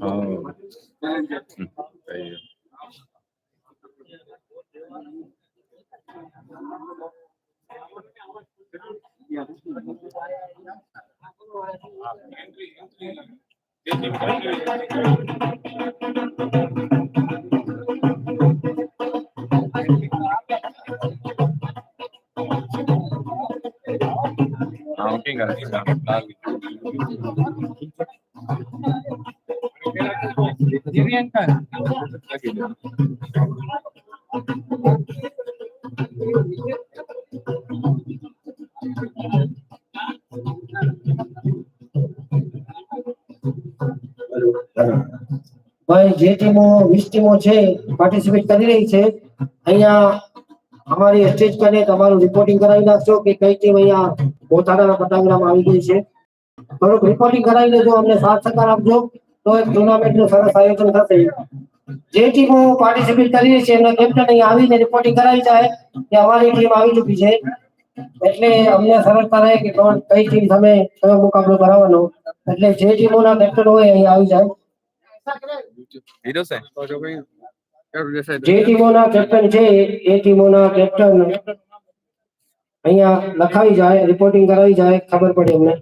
Oh. Sही है. हाँ okay कर ભાઈ જે ટીમો 20 ટીમો છે પાર્ટિસિપેટ કરી રહી છે અહીંયા અમારી સ્ટેજ કરીને તમારું રિપોર્ટિંગ કરાવી નાખશો કે કઈ ટીમ અહીંયા પોતાના પટાંગણામાં આવી ગઈ છે થોડુંક રિપોર્ટિંગ કરાવી લેજો અમને સાથ સહકાર આપજો તો એક ટુર્નામેન્ટનું સરસ આયોજન થશે જે ટીમો પાર્ટિસિપેટ કરી રહી છે એમના કેપ્ટન અહીંયા આવીને રિપોર્ટિંગ કરાવી જાય કે અમારી ટીમ આવી ચૂકી છે એટલે અમને સરળતા રહે કે કઈ ટીમ સામે કયો મુકાબલો કરાવવાનો એટલે જે ટીમોના કેપ્ટન હોય અહીં આવી જાય हीरो से तो जो कोई जैसे જે ટીમોના કેપ્ટન છે એ ટીમોના કેપ્ટન અહીંયા લખાવી જાય રિપોર્ટિંગ કરાવી જાય ખબર પડે અમને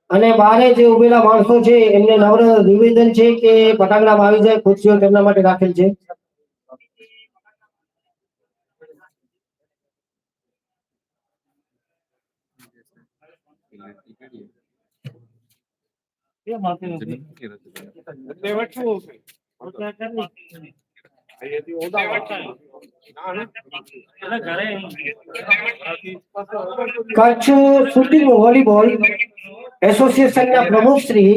અને બારે જે ઉભેલા માણસો છે એમને નમ્ર નિવેદન છે કે પટાંગણામાં આવી જાય ખુરશીઓ તેમના માટે રાખેલ છે કચ્છ શૂટિંગ વોલીબોલ એસોસિએશનના પ્રમુખ શ્રી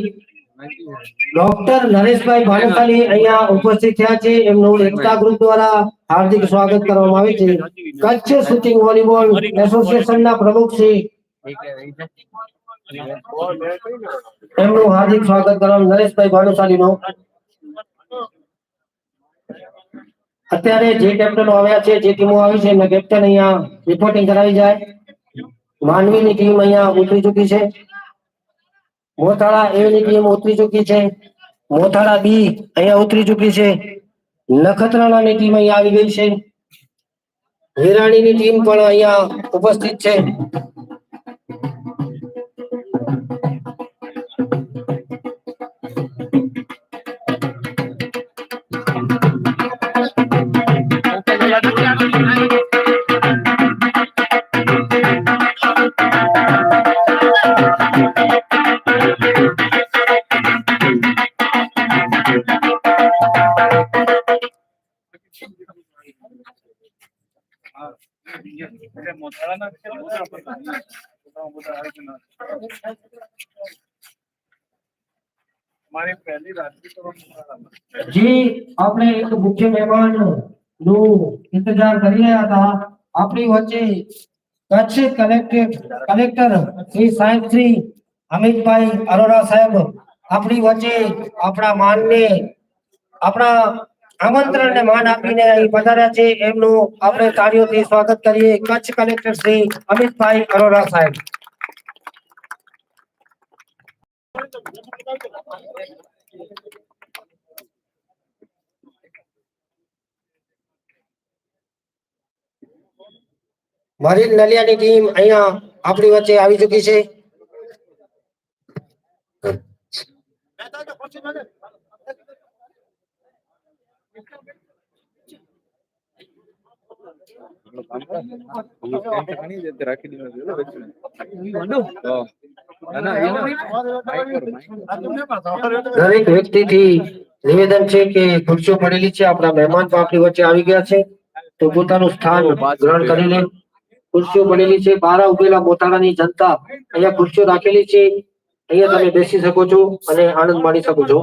ડોક્ટર નરેશભાઈ ભાનુશાલી અહીંયા ઉપસ્થિત થયા છે એમનું એકતા ગ્રુપ દ્વારા હાર્દિક સ્વાગત કરવામાં આવે છે કચ્છ શૂટિંગ વોલીબોલ એસોસિએશનના પ્રમુખ શ્રી એમનું હાર્દિક સ્વાગત કરવામાં નરેશભાઈ ભાનુશાલીનો અત્યારે જે કેપ્ટનો આવ્યા છે જે ટીમો આવી છે એમના કેપ્ટન અહીંયા રિપોર્ટિંગ કરાવી જાય માંડવીની ટીમ અહીંયા ઉતરી ચૂકી છે મોથાળા એ ની ટીમ ઉતરી ચૂકી છે મોથાળા બી અહીંયા ઉતરી ચૂકી છે નખત્રાણાની ટીમ અહીંયા આવી ગઈ છે વિરાણીની ટીમ પણ અહીંયા ઉપસ્થિત છે जी આપણે એક મુખ્ય મહેમાન નું ઇંતજાર કરી રહ્યા હતા આપણી વચ્ચે કચ્છ કલેક્ટર શ્રી સાહેબ શ્રી અમિતભાઈ અરોરા સાહેબ આપણી વચ્ચે આપણા માનને આપણા આમંત્રણને માન આપીને અહીં પધાર્યા છે એમનું આપણે તાળીઓથી સ્વાગત કરીએ કચ્છ કલેક્ટર શ્રી અમિતભાઈ અરોરા સાહેબ મરીન નલિયાની ટીમ અહીંયા આપણી વચ્ચે આવી ચૂકી છે દરેક વ્યક્તિથી નિવેદન છે કે ખુરશીઓ પડેલી છે આપણા મહેમાન પણ આપણી વચ્ચે આવી ગયા છે તો પોતાનું સ્થાન ગ્રહણ કરી લે ખુરશીઓ પડેલી છે બહાર ઉભેલા મોટાણાની જનતા અહીંયા ખુરશીઓ રાખેલી છે અહીંયા તમે બેસી શકો છો અને આનંદ માણી શકો છો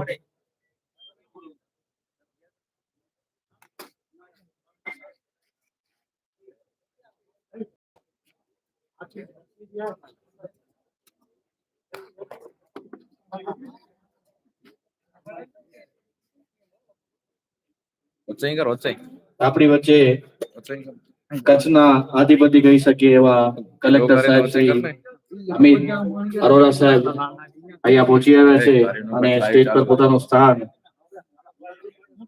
આપણી વચ્ચે કચ્છના આદિપતિ કહી શકીએ એવા કલેક્ટર સાહેબ શ્રી અમિત અરોરા સાહેબ અહીંયા પહોંચી આવ્યા છે અને સ્ટેજ પર પોતાનું સ્થાન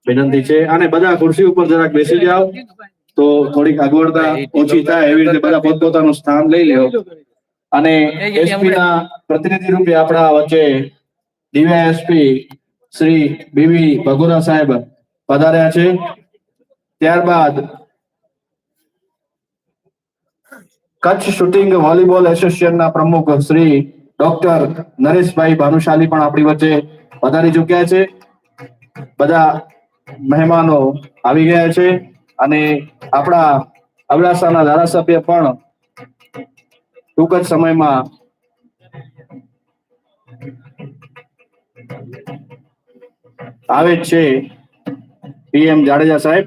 વિનંતી છે. અને બધા ખુરશી ઉપર જરાક બેસી જાઓ તો થોડીક અગવડતા ઓછી થાય. એવી રીતે બધા પોતપોતાનું સ્થાન લઈ લ્યો. અને એસપી ના પ્રતિનિધિ રૂપે આપણા વચ્ચે ડીવાયએસપી શ્રી બીવી ભગુરા સાહેબ પધાર્યા છે. ત્યારબાદ કચ્છ શૂટિંગ વોલીબોલ એસોસિએશનના પ્રમુખ શ્રી ડોક્ટર નરેશભાઈ ભાનુશાલી પણ આપણી વચ્ચે પધારી ચૂક્યા છે. બધા મહેમાનો આવી ગયા છે અને આપણા અબડાસાના ધારાસભ્ય પણ ટૂંક જ સમયમાં આવે જ છે. પીએમ જાડેજા સાહેબ.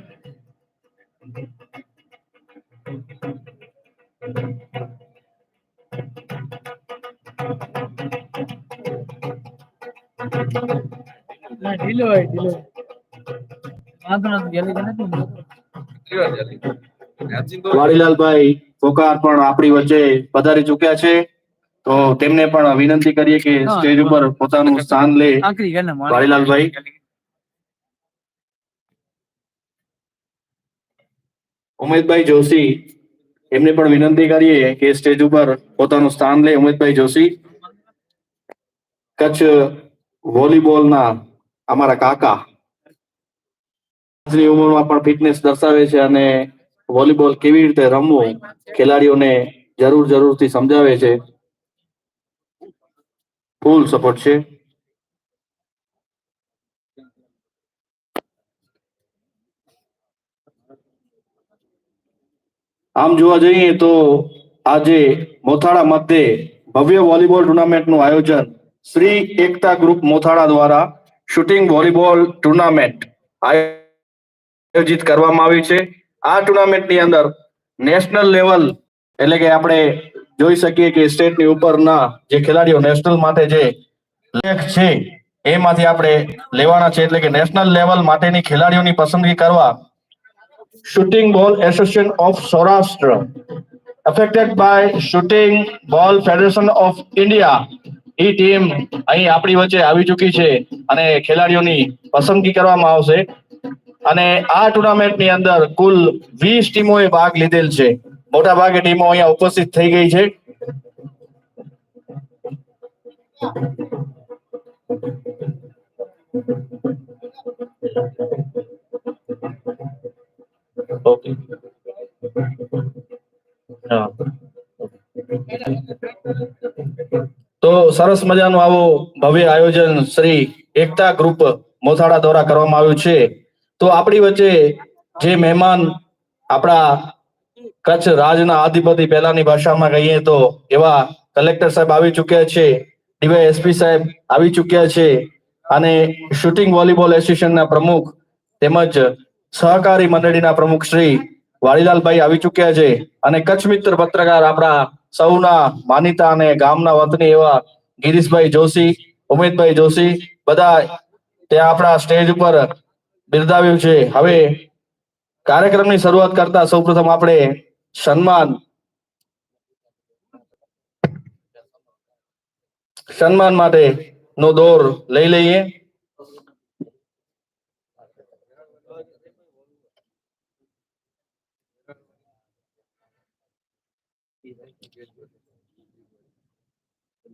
વાડીલાલભાઈ ફોકાર પણ આપણી વચ્ચે પધારી ચૂક્યા છે. તો તેમને પણ વિનંતી કરીએ કે સ્ટેજ ઉપર પોતાનું સ્થાન લે. વાડીલાલભાઈ. ઉમેદભાઈ જોશી એમને પણ વિનંતી કરીએ કે સ્ટેજ ઉપર પોતાનું સ્થાન લે. ઉમેદભાઈ જોશી કચ્છ વોલીબોલના અમારા કાકા ની ઉંમરમાં પણ ફિટનેસ દર્શાવે છે અને વોલીબોલ કેવી રીતે રમવું ખેલાડીઓને જરૂરથી સમજાવે છે. ફૂલ સપોર્ટ છે. આમ જોવા જઈએ તો આજે મોથાળા મધ્યે ભવ્ય વોલીબોલ ટુર્નામેન્ટનું આયોજન શ્રી એકતા ગ્રુપ મોથાળા દ્વારા શૂટિંગ વોલીબોલ ટુર્નામેન્ટ આયોજિત કરવામાં આવી છે. આ ટુર્નામેન્ટની અંદર નેશનલ લેવલ એટલે કે આપણે જોઈ શકીએ કે સ્ટેટની ઉપરના જે ખેલાડીઓ નેશનલ માટે જે લેખ છે એમાંથી આપણે લેવાના છે. એટલે કે નેશનલ લેવલ માટેની ખેલાડીઓની પસંદગી કરવા શૂટિંગ બોલ association of Saurashtra affected by shooting ball federation of India A team અહીં આપણી વચ્ચે આવી ચૂકી છે અને ખેલાડીઓની પસંદગી કરવામાં આવશે. અને આ ટુર્નામેન્ટની અંદર કુલ 20 ટીમોએ ભાગ લીધેલ છે. મોટા ભાગે ટીમો અહીંયા ઉપસ્થિત થઈ ગઈ છે. ઓકે. તો સરસ મજાનું આવો ભવ્ય આયોજન શ્રી એકતા ગ્રુપ મોથાળા દ્વારા કરવામાં આવ્યું છે. તો આપણી વચ્ચે જે મહેમાન આપણા કચ્છ રાજના અધિપતિ પહેલાની ભાષામાં કહીએ તો એવા કલેક્ટર સાહેબ આવી ચૂક્યા છે. ડીવાયએસપી સાહેબ આવી ચૂક્યા છે અને શૂટિંગ વોલીબોલ એસોસિએશનના પ્રમુખ તેમજ સહકારી મંડળીના પ્રમુખ શ્રી વાડીલાલભાઈ આવી ચૂક્યા છે અને કચ્છ મિત્ર પત્રકાર આપણા સૌના માનીતા અને ગામના વતની એવા ગિરીશભાઈ જોશી, ઉમેદભાઈ જોશી બધા ત્યાં આપણા સ્ટેજ ઉપર બિરદાવ્યું છે. હવે કાર્યક્રમની શરૂઆત કરતા સૌપ્રથમ આપણે સન્માન માટે નો દોર લઈ લઈએ.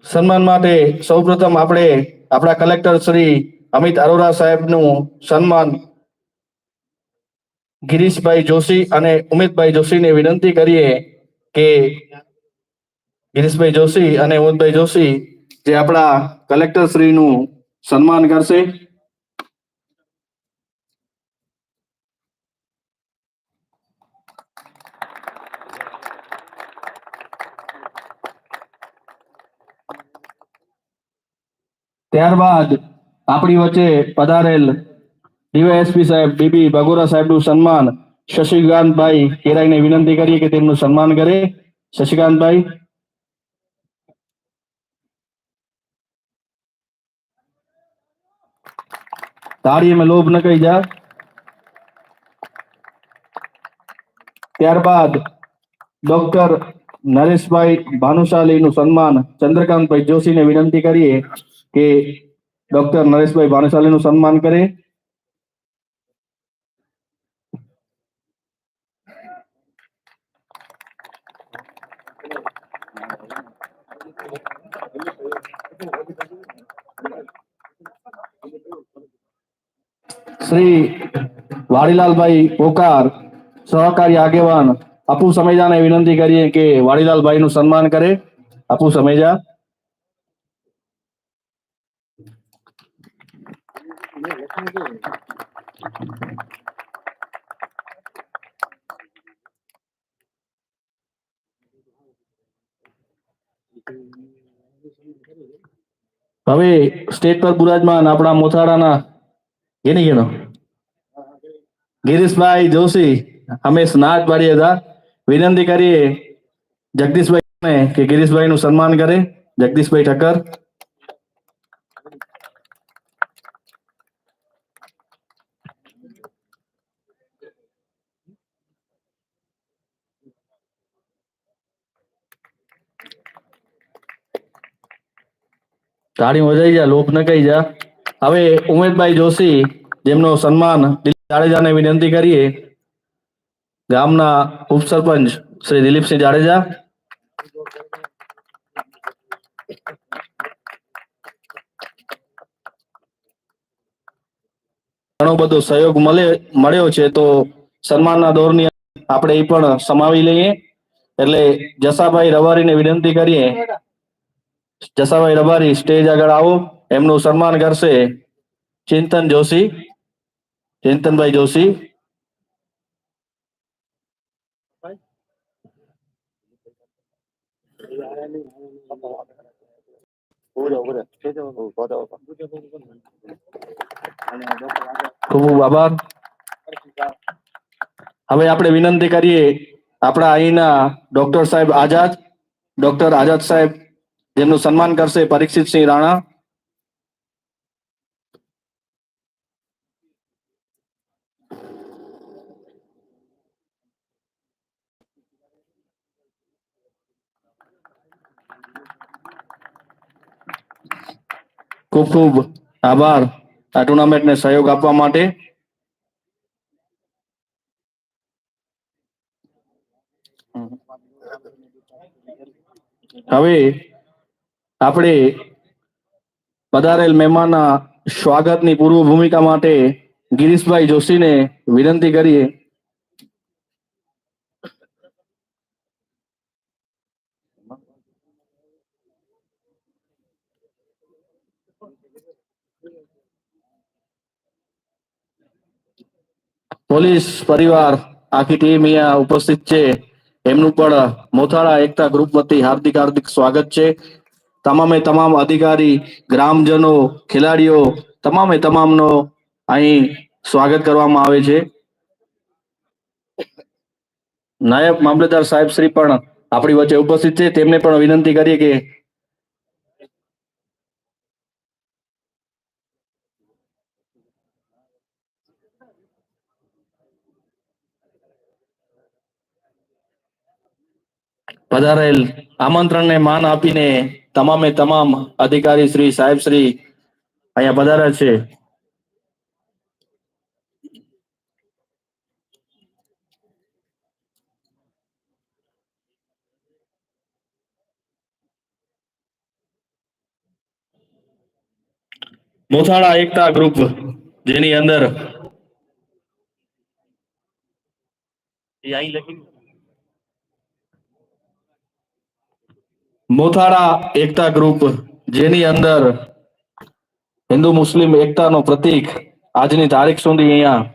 સન્માન માટે સૌપ્રથમ આપણે આપણા કલેક્ટર શ્રી અમિત અરોરા સાહેબનું સન્માન ગિરીશભાઈ જોશી અને ઉમેદભાઈ જોશીને વિનંતી કરીએ કે ગિરીશભાઈ જોશી અને ઉમેદભાઈ જોશી જે આપણા કલેક્ટર શ્રીનું સન્માન કરશે. ત્યારબાદ આપણી વચ્ચે પધારેલ ડીવાયએસપી સાહેબ બીબી ભગોરા સાહેબનું સન્માન શશિકાંતભાઈ કેરાઈને વિનંતી કરીએ કે તેમનું સન્માન કરે. શશિકાંતભાઈ. તાળી में लोभ न કહી જા. ત્યારબાદ ડોક્ટર નરેશભાઈ ભાનુશાલીનું સન્માન ચંદ્રકાંતભાઈ જોશીને વિનંતી કરીએ કે ડોક્ટર નરેશભાઈ ભાનુશાલીનું સન્માન કરે. શ્રી વાડીલાલભાઈ પોકાર સહકારી આગેવાન અપુ સમેજાને વિનંતી કરીએ કે વાડીલાલભાઈ નું સન્માન કરે. અપુ સમેજા. હવે સ્ટેજ પર બિરાજમાન આપણા મોથાડાના ગિરીશભાઈ જોશી હંમેશ નાચ પાડીએ હતા. વિનંતી કરીએ જગદીશભાઈ કે ગિરીશભાઈ નું સન્માન કરે. જગદીશભાઈ ઠક્કર. તાળી વજાઈ જા, લોભ ન કઈ જા. હવે ઉમેશભાઈ જોશી જેમનો સન્માન દિલીપ જાડેજાને વિનંતી કરીએ. ગામના ઉપસરપંચ શ્રી દિલીપસિંહ જાડેજા. ઘણો બધો સહયોગ મળ્યો છે તો સન્માનના દોરની આપણે એ પણ સમાવી લઈએ. એટલે જસાભાઈ રબારીને વિનંતી કરીએ. જસાભાઈ રબારી સ્ટેજ આગળ આવો. એમનું સન્માન કરશે ચિંતન જોશી. ચિંતનભાઈ જોશી. ખૂબ ખૂબ આભાર. હવે આપણે વિનંતી કરીએ આપણા અહીંના ડોક્ટર સાહેબ આઝાદ. ડોક્ટર આઝાદ સાહેબ જેમનું સન્માન કરશે પરીક્ષિતસિંહ રાણા. ખૂબ ખૂબ આભાર આ ટુર્નામેન્ટને સહયોગ આપવા માટે. હવે આપણે પધારેલ મહેમાનના સ્વાગતની પૂર્વ ભૂમિકા માટે ગિરીશભાઈ જોશીને વિનંતી કરીએ. પોલીસ પરિવાર આખી ટીમ અહીંયા ઉપસ્થિત છે. એમનું પણ મોથાળા એકતા ગ્રુપ વતી હાર્દિક હાર્દિક સ્વાગત છે. તમામે તમામ અધિકારી, ગ્રામજનો, ખેલાડીઓ તમામે તમામનો અહીં સ્વાગત કરવામાં આવે છે. નાયબ મામલતદાર સાહેબ શ્રી પણ આપણી વચ્ચે ઉપસ્થિત છે. તેમને પણ વિનંતી કરીએ કે પધારેલ આમંત્રણને માન આપીને તમામે તમામ અધિકારી શ્રી સાહેબ શ્રી અહીંયા પધાર્યા છે. મોથાળા એકતા ગ્રુપ જેની અંદર મોથાળા એકતા ગ્રુપ જેની અંદર હિન્દુ મુસ્લિમ એકતાનો પ્રતીક આજની તારીખ સુધી અહીંયા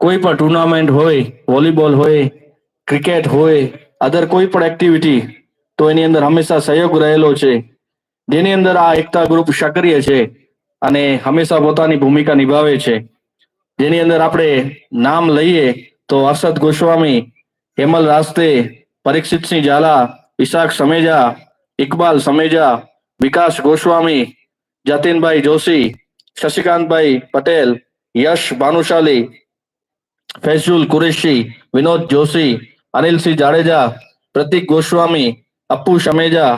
કોઈ પણ ટુર્નામેન્ટ હોય, વોલીબોલ હોય, ક્રિકેટ હોય, અધર કોઈ પણ એક્ટિવિટી તો એની અંદર હંમેશા સહયોગ રહેલો છે. જેની અંદર આ એકતા ગ્રુપ સક્રિય છે અને હંમેશા પોતાની ભૂમિકા નિભાવે છે. જેની અંદર આપણે નામ લઈએ તો હર્ષદ ગોસ્વામી, હેમલ રાસ્તે, પરીક્ષિતસિંહ ઝાલા, ઈશાક સમેજા, ઇકબાલ સમેજા, વિકાસ ગોસ્વામી, જતીનભાઈ જોશી, શશિકાંતભાઈ પટેલ, યશ ભાનુશાલી, ફૈઝુલ કુરેશી, વિનોદ જોશી, અનિલસિંહ જાડેજા, પ્રતીક ગોસ્વામી, અપ્પુ સમેજા,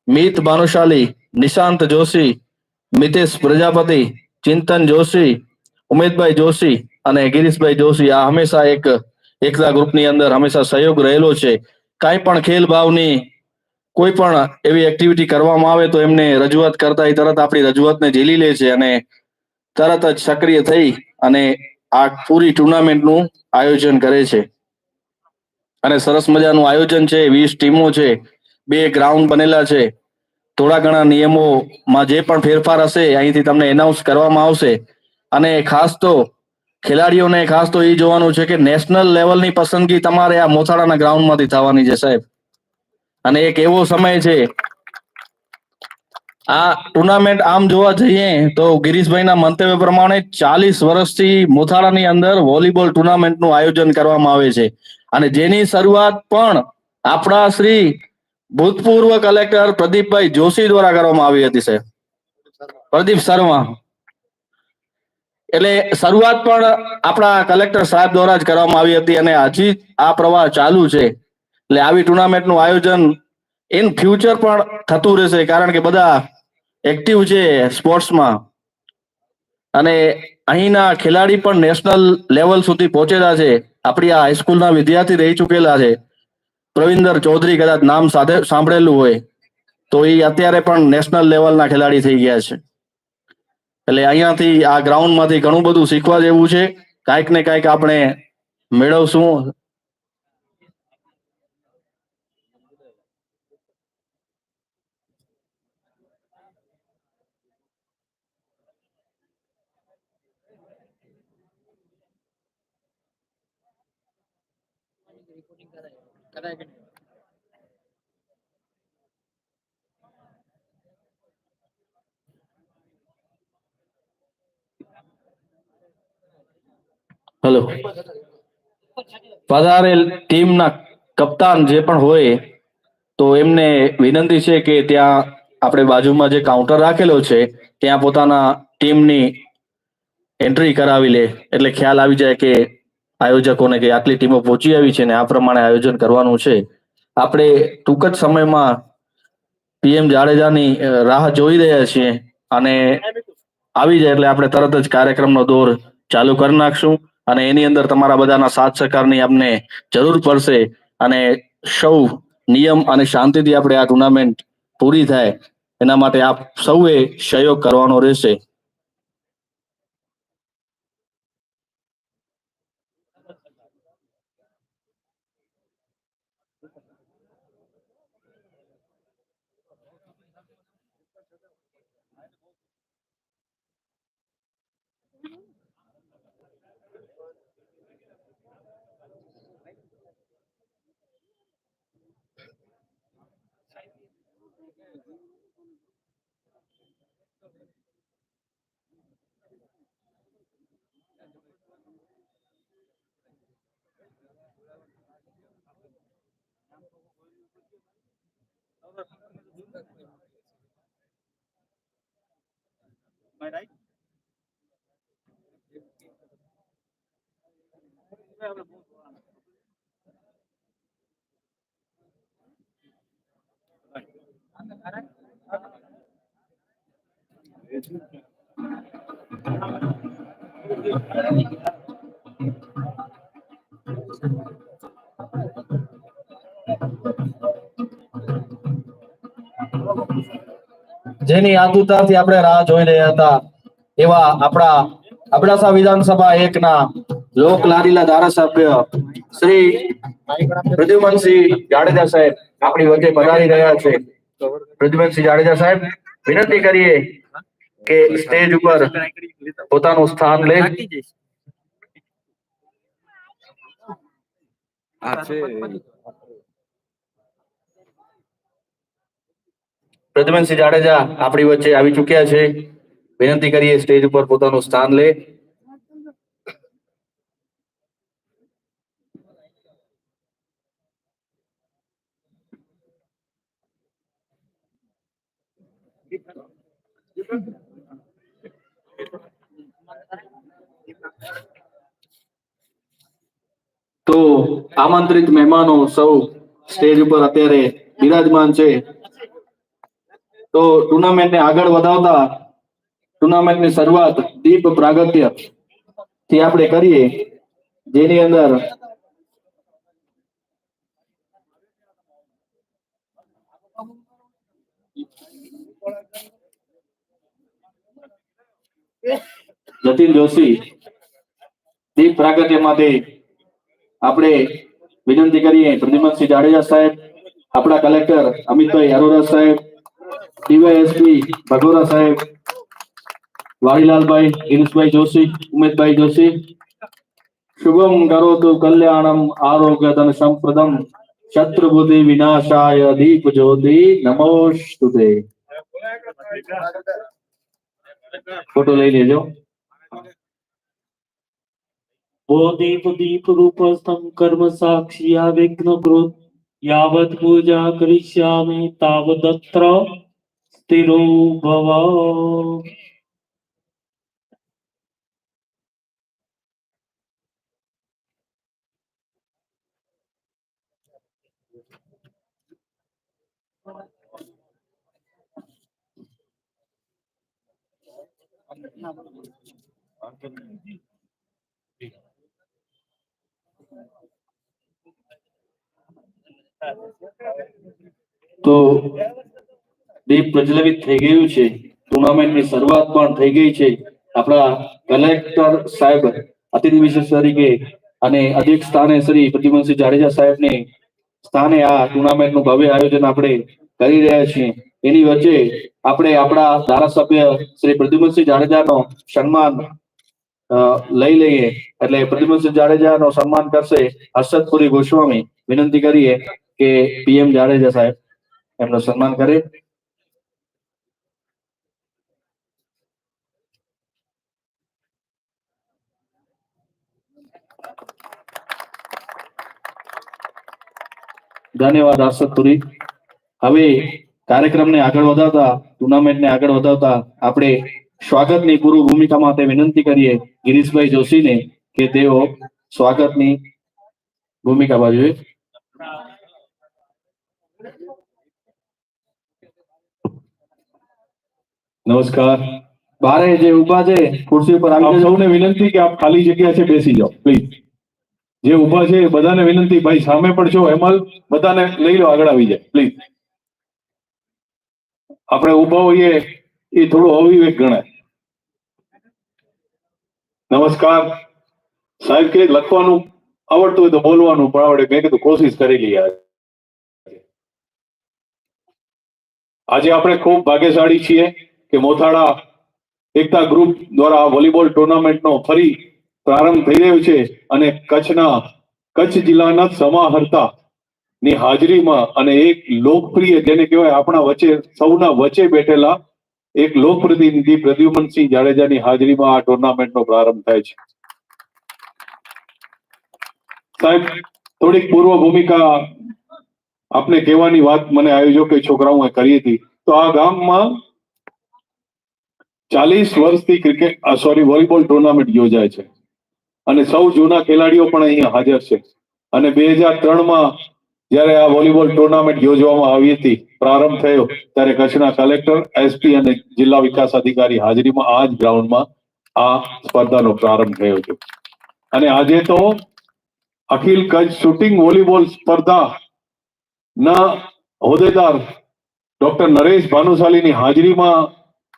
મીત ભાનુશાલી, નિશાંત જોશી, મિતેશ પ્રજાપતિ, ચિંતન જોશી, ઉમેદભાઈ જોશી અને ગિરીશભાઈ જોશી આ હંમેશા એકતા ગ્રુપની અંદર હંમેશા સહયોગ રહેલો છે. કાંઈ પણ ખેલ ભાવની કોઈ પણ એવી એક્ટિવિટી કરવામાં આવે તો એમને રજૂઆત કરતા તરત આપણી રજૂઆતને ઝીલી લે છે અને તરત જ સક્રિય થઈ અને આ પૂરી ટુર્નામેન્ટનું આયોજન કરે છે. અને સરસ મજાનું આયોજન છે. 20 ટીમો છે, 2 ગ્રાઉન્ડ બનેલા છે. થોડા ઘણા નિયમોમાં જે પણ ફેરફાર હશે અહીંથી તમને એનાઉન્સ કરવામાં આવશે. અને ખાસ તો ખેલાડીઓને ખાસ તો એ જોવાનું છે કે નેશનલ લેવલની પસંદગી તમારે આ મોથાળાના ગ્રાઉન્ડમાંથી થવાની છે સાહેબ. અને એક એવો સમય છે, આ ટુર્નામેન્ટ આમ જોવા જઈએ તો ગિરીશભાઈના મંતવ્ય પ્રમાણે 40 વર્ષથી મોથાળાની અંદર વોલીબોલ ટુર્નામેન્ટનું આયોજન કરવામાં આવે છે. અને જેની શરૂઆત પણ આપણા શ્રી ભૂતપૂર્વ કલેક્ટર પ્રદીપભાઈ જોશી દ્વારા કરવામાં આવી હતી સાહેબ. પ્રદીપ શર્મા. એટલે શરૂઆત પણ આપણા કલેક્ટર સાહેબ દ્વારા જ કરવામાં આવી હતી અને હજી આ પ્રવાહ ચાલુ છે. એટલે આવી ટુર્નામેન્ટનું આયોજન ઇન ફ્યુચર પણ થતું રહેશે, કારણ કે બધા એક્ટિવ છે સ્પોર્ટ્સમાં. અને અહીંના ખેલાડી પણ નેશનલ લેવલ સુધી પહોંચેલા છે. આપણી આ હાઈસ્કૂલના વિદ્યાર્થી રહી ચૂકેલા છે. પ્રવિન્દર ચૌધરી, કદાચ નામ સાથે સાંભળેલું હોય તો એ અત્યારે પણ નેશનલ લેવલના ખેલાડી થઈ ગયા છે. એટલે અહીંયાથી આ ગ્રાઉન્ડમાંથી ઘણું બધું શીખવા જેવું છે. કાંઈક ને કાંઈક આપણે મેળવશું. હેલો. પધારેલ ટીમના કપ્તાન જે પણ હોય તો એમને વિનંતી છે કે ત્યાં આપણે બાજુમાં જે કાઉન્ટર રાખેલો છે ત્યાં પોતાના ટીમની એન્ટ્રી કરાવી લે, એટલે ખ્યાલ આવી જાય કે આયોજકોને કે આટલી ટીમો પહોંચી આવી છે ને આ પ્રમાણે આયોજન કરવાનું છે. આપણે ટૂંક જ સમયમાં પીએમ જાડેજાની રાહ જોઈ રહ્યા છીએ અને આવી જાય એટલે આપણે તરત જ કાર્યક્રમનો દોર ચાલુ કરી નાખશું. અને એની અંદર તમારા બધાના સાથ સહકારની અમને જરૂર પડશે. અને સૌ નિયમ અને શાંતિથી આપણે આ ટુર્નામેન્ટ પૂરી થાય એના માટે આપ સૌએ સહયોગ કરવાનો રહેશે. જેની આતુરતાથી આપણે રાહ જોઈ રહ્યા હતા એવા આપણા અબડાસા વિધાનસભા એકના લોક લાડીલા ધારાસભ્ય શ્રી પ્રદ્યુમનસિંહ જાડેજા સાહેબ આપણી વચ્ચે પધારી રહ્યા છે. પ્રદ્યુમનસિંહ જાડેજા સાહેબ, વિનંતી કરીએ કે સ્ટેજ ઉપર પોતાનું સ્થાન લે. પ્રદ્યુમનસિંહ જાડેજા આપણી વચ્ચે આવી ચૂક્યા છે. વિનંતી કરીએ સ્ટેજ ઉપર પોતાનું સ્થાન લે. તો આમંત્રિત મહેમાનો સૌ સ્ટેજ ઉપર અત્યારે બિરાજમાન છે. તો ટુર્નામેન્ટને આગળ વધાવતા ટુર્નામેન્ટની શરૂઆત દીપ પ્રાગટ્ય થી આપણે કરીએ, જેની અંદર જતીન જોશી દીપ પ્રાગટ્ય માટે આપણે વિનંતી કરીએ પ્રદ્યુમનસિંહ જાડેજા સાહેબ, આપણા કલેક્ટર અમિતભાઈ અરોરા સાહેબ, ડીવાયએસપી ભગોરા સાહેબ, વાડીલાલભાઈ, ગિરીશભાઈ જોશી, ઉમેશભાઈ જોશી. શુભમ કરોતુ કલ્યાણમ આરોગ્ય ધન સંપદમ શત્રુબુદ્ધિ વિનાશાય દીપ જ્યોતિ નમોસ્તુતે. ફોટો લઈ લેજો. वो दीप दीप रूपस्थं कर्म साक्षिया विघ्न कृत यावत् पूजा करिष्यामि तावदत्र स्थिरो भव. તો દીપ પ્રજ્વલિત થઈ ગયું છે. ટુર્નામેન્ટની શરૂઆત પણ થઈ ગઈ છે. આપણા કલેક્ટર સાહેબ અતિથિ વિશેષ તરીકે અને અધ્યક્ષ સ્થાને શ્રી પ્રદ્યુમનસિંહ જાડેજા સાહેબને સ્થાને આ ટુર્નામેન્ટનું ભવ્ય આયોજન આપણે કરી રહ્યા છીએ. એની વચ્ચે આપણે આપણા ધારાસભ્ય શ્રી પ્રદ્યુમનસિંહ જાડેજાનો સન્માન લઈ લઈએ. એટલે પ્રદ્યુમનસિંહ જાડેજાનો સન્માન કરશે હર્ષદપુરી ગોસ્વામી. વિનંતી કરીએ કે પીએમ જાડેજા સાહેબ એમનું સન્માન કરે. ધન્યવાદ હર્ષદપુરી. હવે કાર્યક્રમને આગળ વધારતા, ટુર્નામેન્ટને આગળ વધારતા આપણે સ્વાગતની પૂર્વ ભૂમિકા માટે વિનંતી કરીએ ગિરીશભાઈ જોશીને કે તેઓ સ્વાગતની ભૂમિકા ભજવે. નમસ્કાર. બારે જે ઉભા છે ખુરશી ઉપર આવી જજો. સૌને વિનંતી કે આપ ખાલી જગ્યા છે બેસી જાઓ પ્લીઝ. જે ઉભા છે બધાને વિનંતી, ભાઈ સામે પણ છો હેમલ, બધાને લઈ લો, આગળ આવી જાય પ્લીઝ. આપણે ઉભા હોઈએ એ થોડું અવિવેક ગણાય. નમસ્કાર સાહેબ. કે લખવાનું આવડતું હોય તો બોલવાનું પણ આવડે. મેં કીધું કોશિશ કરી લઈએ. આજે આપણે ખૂબ ભાગ્યશાળી છીએ કે મોથાળા એકતા ગ્રુપ દ્વારા વોલીબોલ ટુર્નામેન્ટનો ફરી પ્રારંભ થઈ રહ્યો છે અને કચ્છ જિલ્લાના સમાહર્તા ની હાજરીમાં અને એક લોકપ્રિય, જેને કહેવાય આપણા વચ્ચે સૌના વચ્ચે બેઠેલા એક લોકપ્રતિનિધિ પ્રદ્યુમનસિંહ જાડેજાની હાજરીમાં આ ટુર્નામેન્ટનો પ્રારંભ થાય છે. સાહેબ, થોડીક પૂર્વ ભૂમિકા આપને કહેવાની વાત મને આયોજકે છોકરાઓએ કરી હતી. તો આ ગામમાં 40 વર્ષથી વોલીબોલ ટુર્નામેન્ટ યોજાય છે અને સૌ જૂના ખેલાડીઓ પણ અહીંયા હાજર છે. અને 2003માં જ્યારે આ વોલીબોલ ટુર્નામેન્ટ યોજવામાં આવી હતી, પ્રારંભ થયો, ત્યારે કચ્છના કલેક્ટર, એસપી અને જિલ્લા વિકાસ અધિકારી હાજરીમાં આ જ ગ્રાઉન્ડમાં આ સ્પર્ધાનો પ્રારંભ થયો છે. અને આજે તો અખિલ કચ્છ શૂટિંગ વોલીબોલ સ્પર્ધા ના હોદ્દેદાર ડોક્ટર નરેશ ભાનુશાલીની હાજરીમાં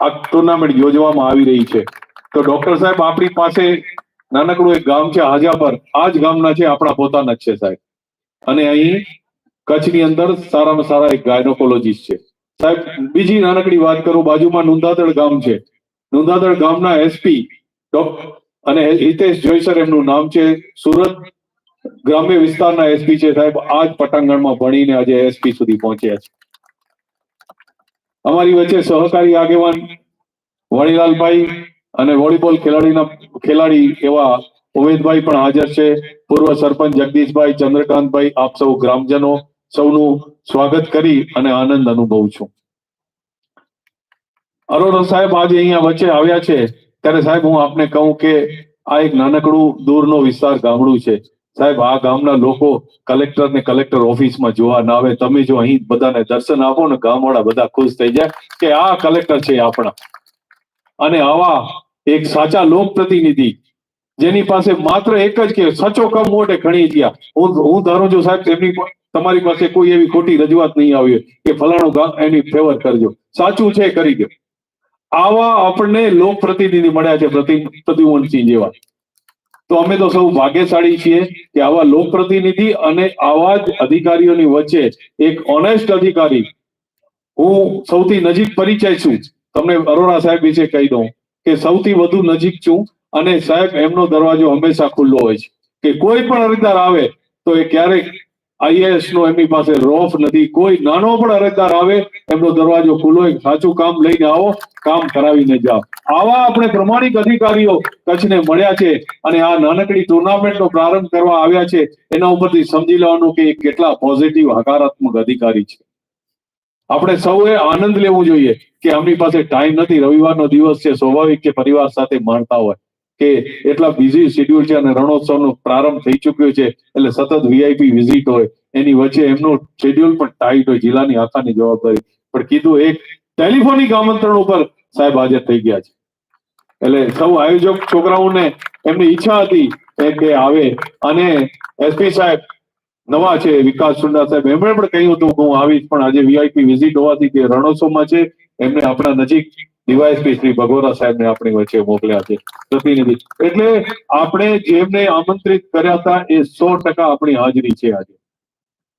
આ ટુર્નામેન્ટ યોજવામાં આવી રહી છે. તો ડોક્ટર સાહેબ, આપણી પાસે નાનકડું એક ગામ છે હાજાપર. આ જ ગામના છે, આપણા પોતાના જ છે સાહેબ. અને અહીં કચ્છની અંદર સારામાં સારા એક ગાયનોકોલોજીસ્ટ છે સાહેબ. બીજી નાનકડી વાત કરું, બાજુમાં નુંદાતળ ગામ છે. નુંદાતળ ગામના એસપી અને હિતેશ જોઈસર એમનું નામ છે. સુરત ગ્રામ્ય વિસ્તારના એસપી છે સાહેબ. આ જ પટાંગણમાં ભણીને આજે એસપી સુધી પહોંચ્યા છે. અમારી વચ્ચે સહકારી આગેવાન વાડીલાલભાઈ અને વોલીબોલ ખેલાડી એવા ઉમેદભાઈ પણ હાજર છે. પૂર્વ સરપંચ જગદીશભાઈ, ચંદ્રકાંતભાઈ, આપ સૌ ગ્રામજનો સૌનું સ્વાગત કરી અને આનંદ અનુભવું છું. અરોરા સાહેબ આજે અહીંયા વચ્ચે આવ્યા છે ત્યારે સાહેબ હું આપને કહું કે આ એક નાનકડું દૂરનો વિસ્તાર ગામડું છે સાહેબ. આ ગામના લોકો કલેક્ટર ને કલેક્ટર ઓફિસમાં જોવા ના આવે. તમે જો અહીં બધાને દર્શન આપો ને, ગામવાળા બધા ખુશ થઈ જાય કે આ કલેક્ટર છે આપણા. અને આવા એક સાચા લોક પ્રતિનિધિ જેની પાસે માત્ર એક જ કે સચો કમ મોટે ઘણી ગયા. હું ધારું છું સાહેબ, તમારી પાસે કોઈ એવી ખોટી રજૂઆત નહીં આવી કે ફલાણું ગામ એની ફેવર કરજો. સાચું છે કરી દો. આવા આપણને લોક પ્રતિનિધિ મળ્યા છે પ્રદ્યુમનસિંહ જેવા. તો અમે તો સૌ ભાગ્યશાળી છીએ કે આવા લોકપ્રતિનિધિ અને આવા જ અધિકારીઓની વચ્ચે એક ઓનેસ્ટ અધિકારી, હું સૌથી નજીક પરિચય છું, તમને અરોરા સાહેબ વિશે કહી દઉં કે સૌથી વધુ નજીક છું, અને સાહેબ એમનો દરવાજો હંમેશા ખુલ્લો હોય છે કે કોઈ પણ અરજદાર આવે તો એ ક્યારેક આઈએએસ નો એમની પાસે રોફ નથી, કોઈ નાનો પણ અરજદાર આવે એમનો દરવાજો ખુલ્લો હોય, સાચું કામ લઈને આવો, કામ કરાવીને જાઓ. આવા આપણે પ્રમાણિક અધિકારીઓ કચ્છને મળ્યા છે, અને આ નાનકડી ટુર્નામેન્ટનો પ્રારંભ કરવા આવ્યા છે, એના ઉપરથી સમજી લેવાનું કે કેટલા પોઝિટિવ હકારાત્મક અધિકારી છે. આપણે સૌએ આનંદ લેવો જોઈએ કે આમની પાસે ટાઈમ નથી, રવિવારનો દિવસ છે, સ્વાભાવિક કે પરિવાર સાથે માણતા હોય કે એટલા બિઝી શેડ્યુલ છે, અને રણોત્સવનો પ્રારંભ થઈ ચુક્યો છે એટલે સતત વીઆઈપી વિઝિટ હોય, એની વચ્ચે એમનું શેડ્યુલ પણ ટાઈટ હોય, જિલ્લાની આખાની જવાબદારી, પણ કીધું એક ટેલિફોનિક આમંત્રણ ઉપર સાહેબ હાજર થઈ ગયા છે. એટલે સૌ આયોજક છોકરાઓને એમની ઈચ્છા હતી કે આવે, અને એસપી સાહેબ નવા છે, વિકાસ સુંડા સાહેબ, એમણે પણ કહ્યું હતું કે હું આવીશ, પણ આજે વીઆઈપી વિઝિટ હોવાથી તે રણોત્સવમાં છે, એમને આપણા નજીક ડીવાયએસપી શ્રી ભગોરા સાહેબને આપણી વચ્ચે મોકલ્યા છે પ્રતિનિધિ. એટલે આપણે જેમને આમંત્રિત કર્યા હતા એ 100% આપણી હાજરી છે. આજે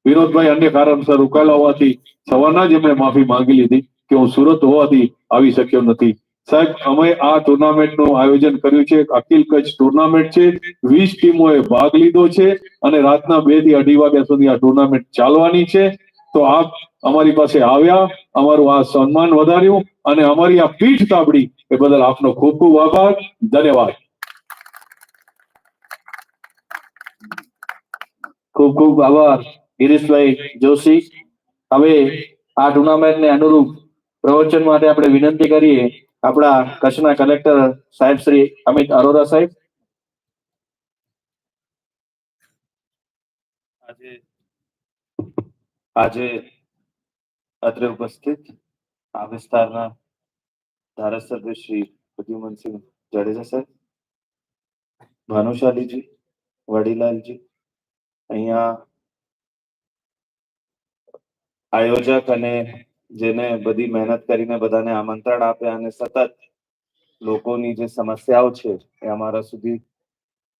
વિનોદભાઈ અન્ય કારણસર રોકાયેલા હોવાથી સવારના જ એમણે માફી માંગી લીધી કે હું સુરત હોવાથી આવી શક્યો નથી. સાહેબ, અમે આ ટુર્નામેન્ટનું આયોજન કર્યું છે, અખિલ કચ્છ ટુર્નામેન્ટ છે, 20 ટીમોએ ભાગ લીધો છે, અને રાતના 2 થી 2:30 વાગ્યા સુધી આ ટુર્નામેન્ટ ચાલવાની છે. તો આપ અમારી પાસે આવ્યા, અમારું આ સન્માન વધાર્યું, અને અમારી આ પીઠ તાબડી એ બદલ આપનો ખૂબ ખૂબ આભાર, ધન્યવાદ. ખૂબ ખૂબ આભાર ગિરીશભાઈ જોશી. હવે આ ટુર્નામેન્ટને અનુરૂપ પ્રવચન માટે આપણે વિનંતી કરીએ આપણા કચ્છના કલેક્ટર સાહેબ શ્રી અમિત અરોરા સાહેબ. આજે અત્રે ઉપસ્થિત આ વિસ્તારના ધારાસભ્ય શ્રી પ્રદ્યુમનસિંહ જાડેજા સાહેબ, ભાનુશાલીજી, વડીલાલજી, અહીંયા આયોજક અને જેને બધી મહેનત કરીને બધાને આમંત્રણ આપ્યા અને સતત લોકોની જે સમસ્યાઓ છે એ અમારા સુધી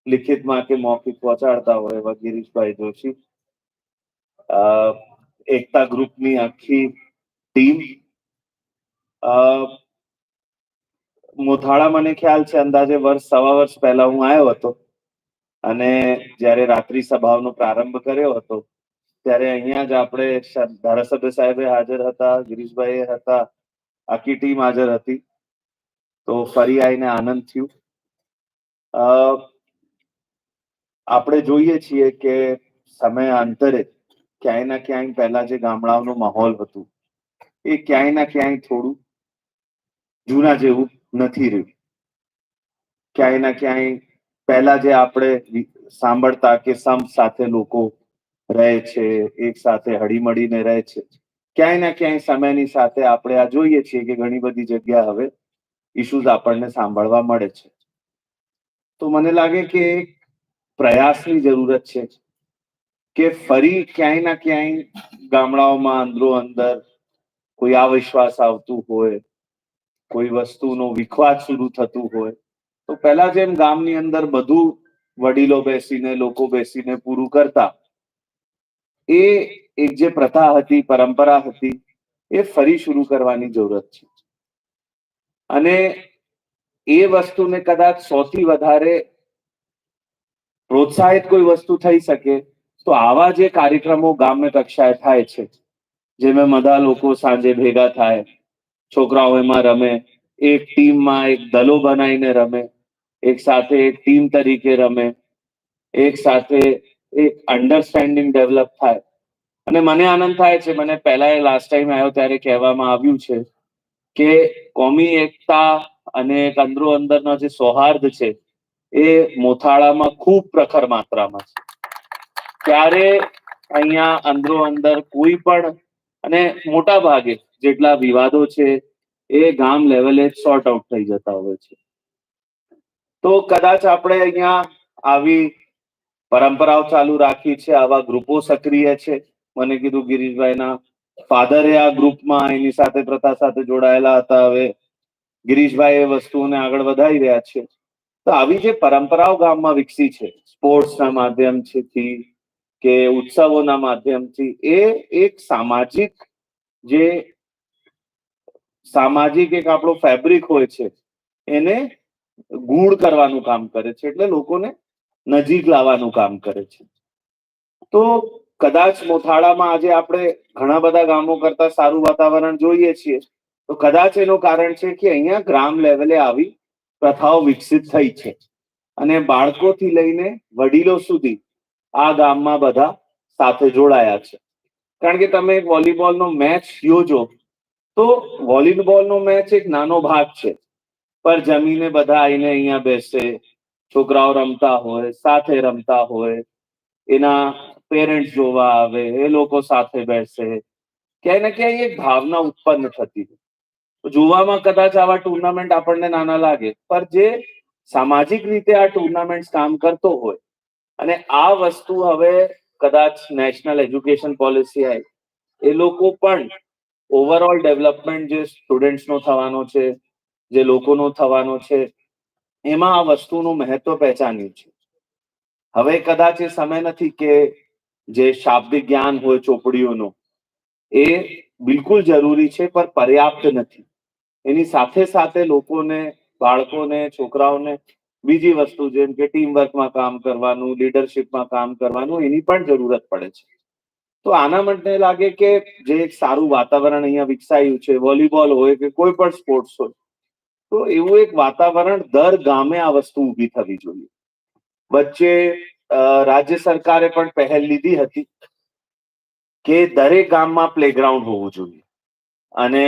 લિખિતમાં કે મૌખિક પહોંચાડતા હોય એવા ગિરીશભાઈ જોશી, એકતા ગ્રુપની આખી ટીમ, મોથાળા મને ખ્યાલ છે અંદાજે વર્ષ સવા વર્ષ પહેલા હું આવ્યો હતો, અને જ્યારે રાત્રિ સભાનો પ્રારંભ કર્યો હતો ત્યારે અહીંયા જ આપણે ધારાસભ્ય સાહેબે હાજર હતા, ગિરીશભાઈ હતા, આખી ટીમ હાજર હતી. તો ફરી આવીને આનંદ થયું. આપણે જોઈએ છીએ કે સમયાંતરે ક્યાંય ના ક્યાંય પહેલા જે ગામડાઓનું માહોલ હતું એ ક્યાંય ના ક્યાંય થોડું જૂના જેવું નથી રહ્યું. ક્યાંય ના ક્યાંય પહેલા જે આપણે સાંભળતા કે સંપ સાથે લોકો રહે છે, એક સાથે હળીમળીને રહે છે, ક્યાંય ના ક્યાંય સમયની સાથે આપણે આ જોઈએ છીએ કે ઘણી બધી જગ્યા હવે ઇશ્યુઝ આપણને સાંભળવા મળે છે. તો મને લાગે કે એક પ્રયાસની જરૂરત છે કે ફરી ક્યાંય ના ક્યાંય ગામડાઓમાં અંદરો અંદર કોઈ અવિશ્વાસ આવતું હોય, કોઈ વસ્તુનો વિખવાદ શરૂ થતું હોય, તો પહેલા જેમ ગામની અંદર બધું વડીલો બેસીને, લોકો બેસીને પૂરું કરતા, એ એક જે પ્રથા હતી, પરંપરા હતી, એ ફરી શરૂ કરવાની જરૂરત છે. અને એ વસ્તુને કદાચ સૌથી વધારે પ્રોત્સાહિત કોઈ વસ્તુ થઈ શકે તો આવા જે કાર્યક્રમો ગામ્ય કક્ષાએ થાય છે, જેમાં બધા લોકો સાંજે ભેગા થાય, છોકરાઓ એમાં રમે, એક ટીમમાં એક દલો બનાવીને રમે, એક સાથે એક ટીમ તરીકે રમે, એક સાથે એક અન્ડરસ્ટેન્ડિંગ ડેવલપ થાય. અને મને આનંદ થાય છે, મને પહેલા લાસ્ટ ટાઈમ આવ્યો ત્યારે કહેવામાં આવ્યું છે કે કોમી એકતા અને એક અંદરો અંદરનો જે સૌહાર્દ છે એ મોથાળામાં ખૂબ પ્રખર માત્રામાં છે. ત્યારે અહીંયા અંદરો અંદર કોઈ પણ, અને મોટા ભાગે જેટલા વિવાદો છે એ ગામ લેવલે સોર્ટ આઉટ થઈ જતા હોય છે. તો કદાચ આપણે અહીંયા આવી પરંપરાઓ ચાલુ રાખી છે, આવા ગ્રુપો સક્રિય છે. મને કીધું ગિરીશભાઈના ફાધરે આ ગ્રુપમાં એની સાથે પ્રથા સાથે જોડાયેલા હતા. હવે ગિરીશભાઈ એ વસ્તુઓને આગળ વધારી રહ્યા છે. તો આવી જે પરંપરાઓ ગામમાં વિકસી છે સ્પોર્ટ્સના માધ્યમથી કે ઉત્સવોના માધ્યમથી, એ એક સામાજિક એક આપણો ફેબ્રિક હોય છે એને ગૂઢ કરવાનું કામ કરે છે, એટલે લોકોને નજીક લાવવાનું કામ કરે છે. તો કદાચ મોથાળામાં આજે આપણે ઘણા બધા ગામો કરતા સારું વાતાવરણ જોઈએ છીએ, તો કદાચ એનું કારણ છે કે અહીંયા ગ્રામ લેવલે આવી પ્રથાઓ વિકસિત થઈ છે અને બાળકોથી લઈને વડીલો સુધી આ ગામમાં બધા સાથે જોડાયા છે. કારણ કે તમે એક વોલીબોલનો મેચ યોજો તો વોલીબોલનો મેચ એક નાનો ભાગ છે, પર જમીને બધા આવીને અહીંયા બેસે, છોકરાઓ રમતા હોય, સાથે રમતા હોય, એના પેરેન્ટ્સ જોવા આવે, એ લોકો સાથે બેસે, ક્યાંય ને ક્યાંય એક ભાવના ઉત્પન્ન થતી. જોવામાં કદાચ આવા ટુર્નામેન્ટ આપણને નાના લાગે, પણ જે સામાજિક રીતે આ ટુર્નામેન્ટ કામ કરતો હોય, અને આ વસ્તુ હવે કદાચ નેશનલ એજ્યુકેશન પોલિસી આવી, એ લોકો પણ ઓવરઓલ ડેવલપમેન્ટ જે સ્ટુડન્ટ્સનો થવાનો છે, જે લોકોનો થવાનો છે, એમાં આ વસ્તુનું મહત્વ પહેચાન્યું છે. હવે કદાચ એ સમય નથી કે જે શાબ્દિક જ્ઞાન હોય ચોપડીઓનો એ બિલકુલ જરૂરી છે, પણ પર્યાપ્ત નથી. એની સાથે સાથે લોકોને, બાળકોને, છોકરાઓને બીજી વસ્તુ જેમ કે ટીમ વર્કમાં કામ કરવાનું, લીડરશિપમાં કામ કરવાનું, એની પણ જરૂરત પડે છે. તો આના મને લાગે કે જે એક સારું વાતાવરણ અહીંયા વિકસાયું છે, વોલીબોલ હોય કે કોઈ પણ સ્પોર્ટ્સ હોય, તો એવું એક વાતાવરણ દર ગામે આ વસ્તુ ઊભી થવી જોઈએ. વચ્ચે રાજ્ય સરકારે પણ પહેલ લીધી હતી કે દરેક ગામમાં પ્લેગ્રાઉન્ડ હોવું જોઈએ, અને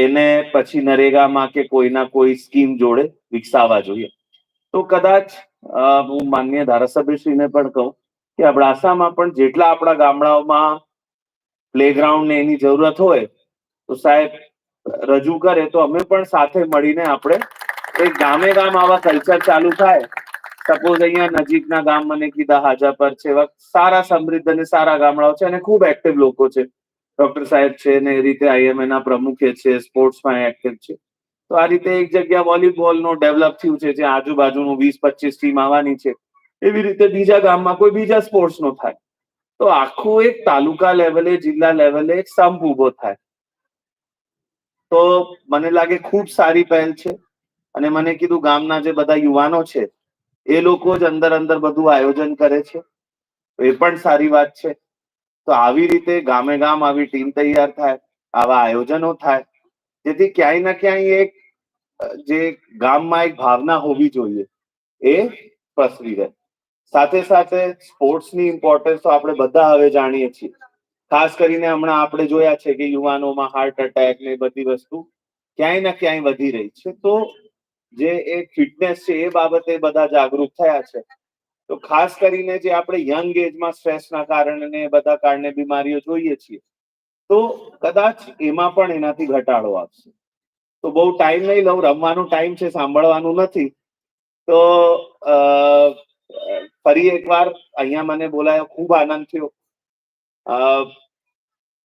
એને પછી નરેગામાં કે કોઈના કોઈ સ્કીમ જોડે વિકસાવવા જોઈએ. તો કદાચ હું માનનીય ધારાસભ્યશ્રીને પણ કહું કે અબડાસામાં પણ જેટલા આપણા ગામડાઓમાં પ્લેગ્રાઉન્ડ ને એની જરૂરત હોય તો સાહેબ રજૂ કરે, તો અમે પણ સાથે મળીને આપણે એક ગામે ગામ આવા કલ્ચર ચાલુ થાય. સપોઝ અહીંયા નજીકના ગામ મને કીધા હાજાપર છે, સારા સમૃદ્ધ અને સારા ગામડાઓ છે અને ખૂબ એક્ટિવ લોકો છે. ડોક્ટર સાહેબ છે ને એ રીતે IMA ના પ્રમુખે છે, સ્પોર્ટ્સમાં એક્ટિવ છે. તો આ રીતે એક જગ્યા વોલીબોલનો ડેવલપ થયું છે, જે આજુબાજુનું 20-25 ટીમ આવવાની છે. એવી રીતે બીજા ગામમાં કોઈ બીજા સ્પોર્ટ્સનો થાય, તો આખું એક તાલુકા લેવલે, જિલ્લા લેવલે એક સંપ ઉભો થાય. તો મને લાગે ખૂબ સારી પહેલ છે. અને મને કીધું ગામના જે બધા યુવાનો છે એ લોકો જ અંદર અંદર બધું આયોજન કરે છે, એ પણ સારી વાત છે. તો આવી રીતે ગામે ગામ આવી ટીમ તૈયાર થાય, આવા આયોજનો થાય, જેથી ક્યાંય ના ક્યાંય એક જે ગામમાં એક ભાવના હોવી જોઈએ એ પ્રસરી રહે. સાથે સાથે સ્પોર્ટ્સની ઇમ્પોર્ટન્સ તો આપણે બધા હવે જાણીએ છીએ. ખાસ કરીને હમણાં આપણે જોયા છે કે યુવાનોમાં હાર્ટ એટેક ને બધી વસ્તુ ક્યાંય ના ક્યાંય વધી રહી છે. તો જે એક ફિટનેસ છે એ બાબતે બધા જાગૃત થયા છે. તો ખાસ કરીને જે આપણે યંગ એજમાં સ્ટ્રેસના કારણે બધા કારણે બીમારીઓ જોઈએ છીએ, તો કદાચ એમાં પણ એનાથી ઘટાડો આવશે. તો બહુ ટાઈમ નહીં લઉં, રમવાનો ટાઈમ છે, સાંભળવાનું નથી. તો ફરી એકવાર અહીંયા મને બોલાયો, ખૂબ આનંદ થયો.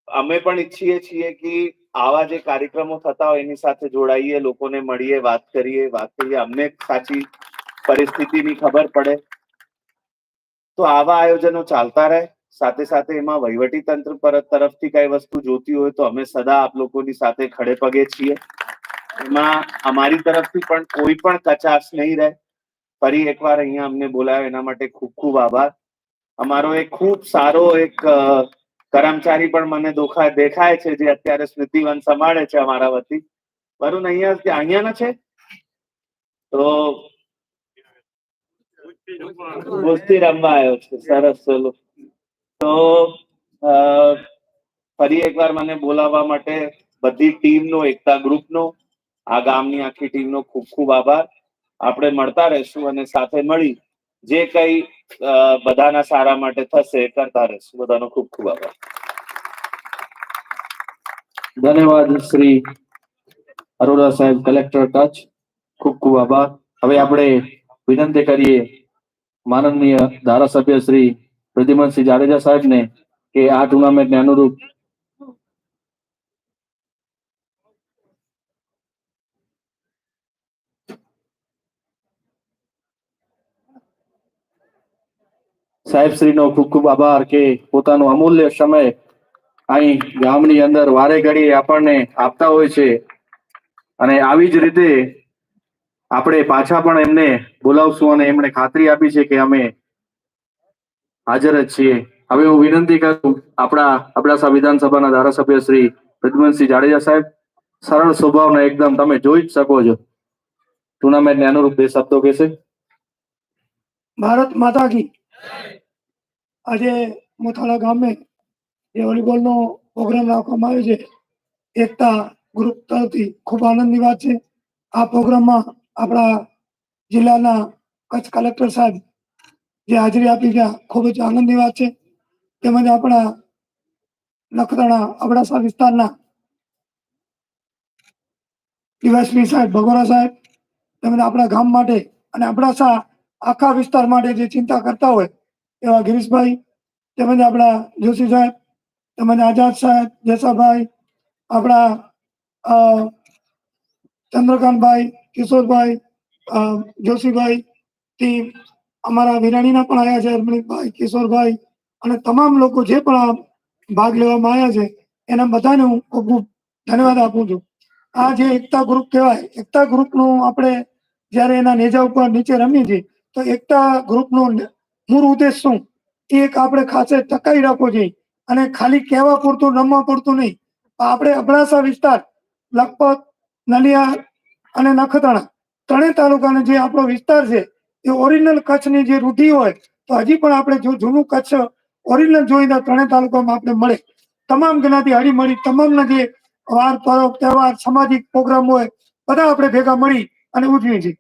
અમે પણ ઈચ્છીએ છીએ કે આવા જે કાર્યક્રમો થતા હોય એની સાથે જોડાઈએ, લોકોને મળીએ, વાત કરીએ, અમને સાચી પરિસ્થિતિની ખબર પડે. તો આવા આયોજનો ચાલતા રહે. સાથે સાથે એમાં વહીવટી તંત્ર તરફથી કઈ વસ્તુ જોતી હોય તો અમે સદા આપ લોકોની સાથે ખડે પગે છીએ. એમાં અમારી તરફથી પણ કોઈ પણ કચાશ નહીં રહે. ફરી એકવાર અહીંયા અમને બોલાવ્યો એના માટે ખૂબ ખૂબ આભાર. અમારો એક ખૂબ સારો એક કર્મચારી પણ મને દેખાય છે, જે અત્યારે સ્મૃતિવન સંભાળે છે અમારા વતી. વરુણ અહીંયાના છે, તો કુસ્તી રમવા આવ્યો છે. સરસ, ચલો. તો ફરી એકવાર મને બોલાવવા માટે બધી ટીમનો, એકતા ગ્રુપનો, આ ગામની આખી ટીમનો ખૂબ ખૂબ આભાર. આપણે મળતા રહીશું અને સાથે મળી જે કઈ બધાના સારા માટે થશે એ કરતા રહીશું. બધાનો ખૂબ ખૂબ આભાર. ધન્યવાદ શ્રી અરોરા સાહેબ, કલેક્ટર કચ્છ. ખૂબ ખૂબ આભાર. હવે આપણે વિનંતી કરીએ માનનીય ધારાસભ્ય શ્રી પ્રદ્યુમનસિંહ જાડેજા સાહેબને કે આ ટુર્નામેન્ટને અનુરૂપ સાહેબશ્રીનો ખૂબ ખૂબ આભાર કે પોતાનો અમૂલ્ય સમય અહીં ગામની અંદર વારે ઘડીએ આપણને આપતા હોય છે અને આવી જ રીતે આપણે પાછા પણ એમને બોલાવશું અને એમણે ખાતરી આપી છે કે અમે હાજર જ છીએ. હવે હું વિનંતી કરું આપણા અબડાસા વિધાનસભાના ધારાસભ્ય શ્રી પ્રદ્યુમનસિંહ જાડેજા સાહેબ, સરળ સ્વભાવના એકદમ તમે જોઈ જ શકો છો, ટુર્નામેન્ટને અનુરૂપ બે શબ્દો કહેશે. ભારત માતા કી. આજે મોથાળા ગામે જે વોલીબોલનો પ્રોગ્રામ રાખવામાં આવ્યો છે, એકતા ગ્રુપ તરફથી ખૂબ આનંદની વાત છે. આ પ્રોગ્રામમાં આપણા જિલ્લાના કચ્છ કલેક્ટર સાહેબ જે હાજરી આપી ગયા, ખૂબ જ આનંદની વાત છે. તેમજ આપણા નખત્રાણા અબડાસા વિસ્તારના ડીવાયએસપી સાહેબ ભગોરા સાહેબ, તેમજ આપણા ગામ માટે અને અબડાસા આખા વિસ્તાર માટે જે ચિંતા કરતા હોય એવા ગિરીશભાઈ, તેમજ આપણા જોશી સાહેબ, તેમજ આઝાદ સાહેબ, જસાભાઈ, આપણા ચંદ્રકાંતભાઈ, કિશોરભાઈ, જોશીભાઈ થી અમારા વિરાણીના પણ આવ્યા છે, અરમણિકભાઈ, કિશોરભાઈ અને તમામ લોકો જે પણ આ ભાગ લેવામાં આવ્યા છે એના બધાને હું ખૂબ ખૂબ ધન્યવાદ આપું છું. આ જે એકતા ગ્રુપ કહેવાય, એકતા ગ્રુપનું આપણે જ્યારે એના નેજા ઉપર નીચે રમીએ છીએ તો એકતા ગ્રુપનો મૂળ ઉદ્દેશ શું એ એક આપણે ખાસે ટકાવી રાખવો જોઈએ અને ખાલી કહેવા પૂરતું, રમવા પૂરતું નહીં. આપણે અબડાસા વિસ્તાર લખપત, નલિયા અને નખત્રાણા ત્રણેય તાલુકાનો જે આપણો વિસ્તાર છે એ ઓરિજિનલ કચ્છની જે રૂઢિ હોય તો હજી પણ આપણે જો જૂનું કચ્છ ઓરિજિનલ જોઈને ત્રણેય તાલુકામાં આપણે મળે. તમામ જ્ઞાતિ હળીમળી, તમામના જે વાર પર્વ તહેવાર સામાજિક પ્રોગ્રામ હોય બધા આપણે ભેગા મળી અને ઉજવીએ છીએ.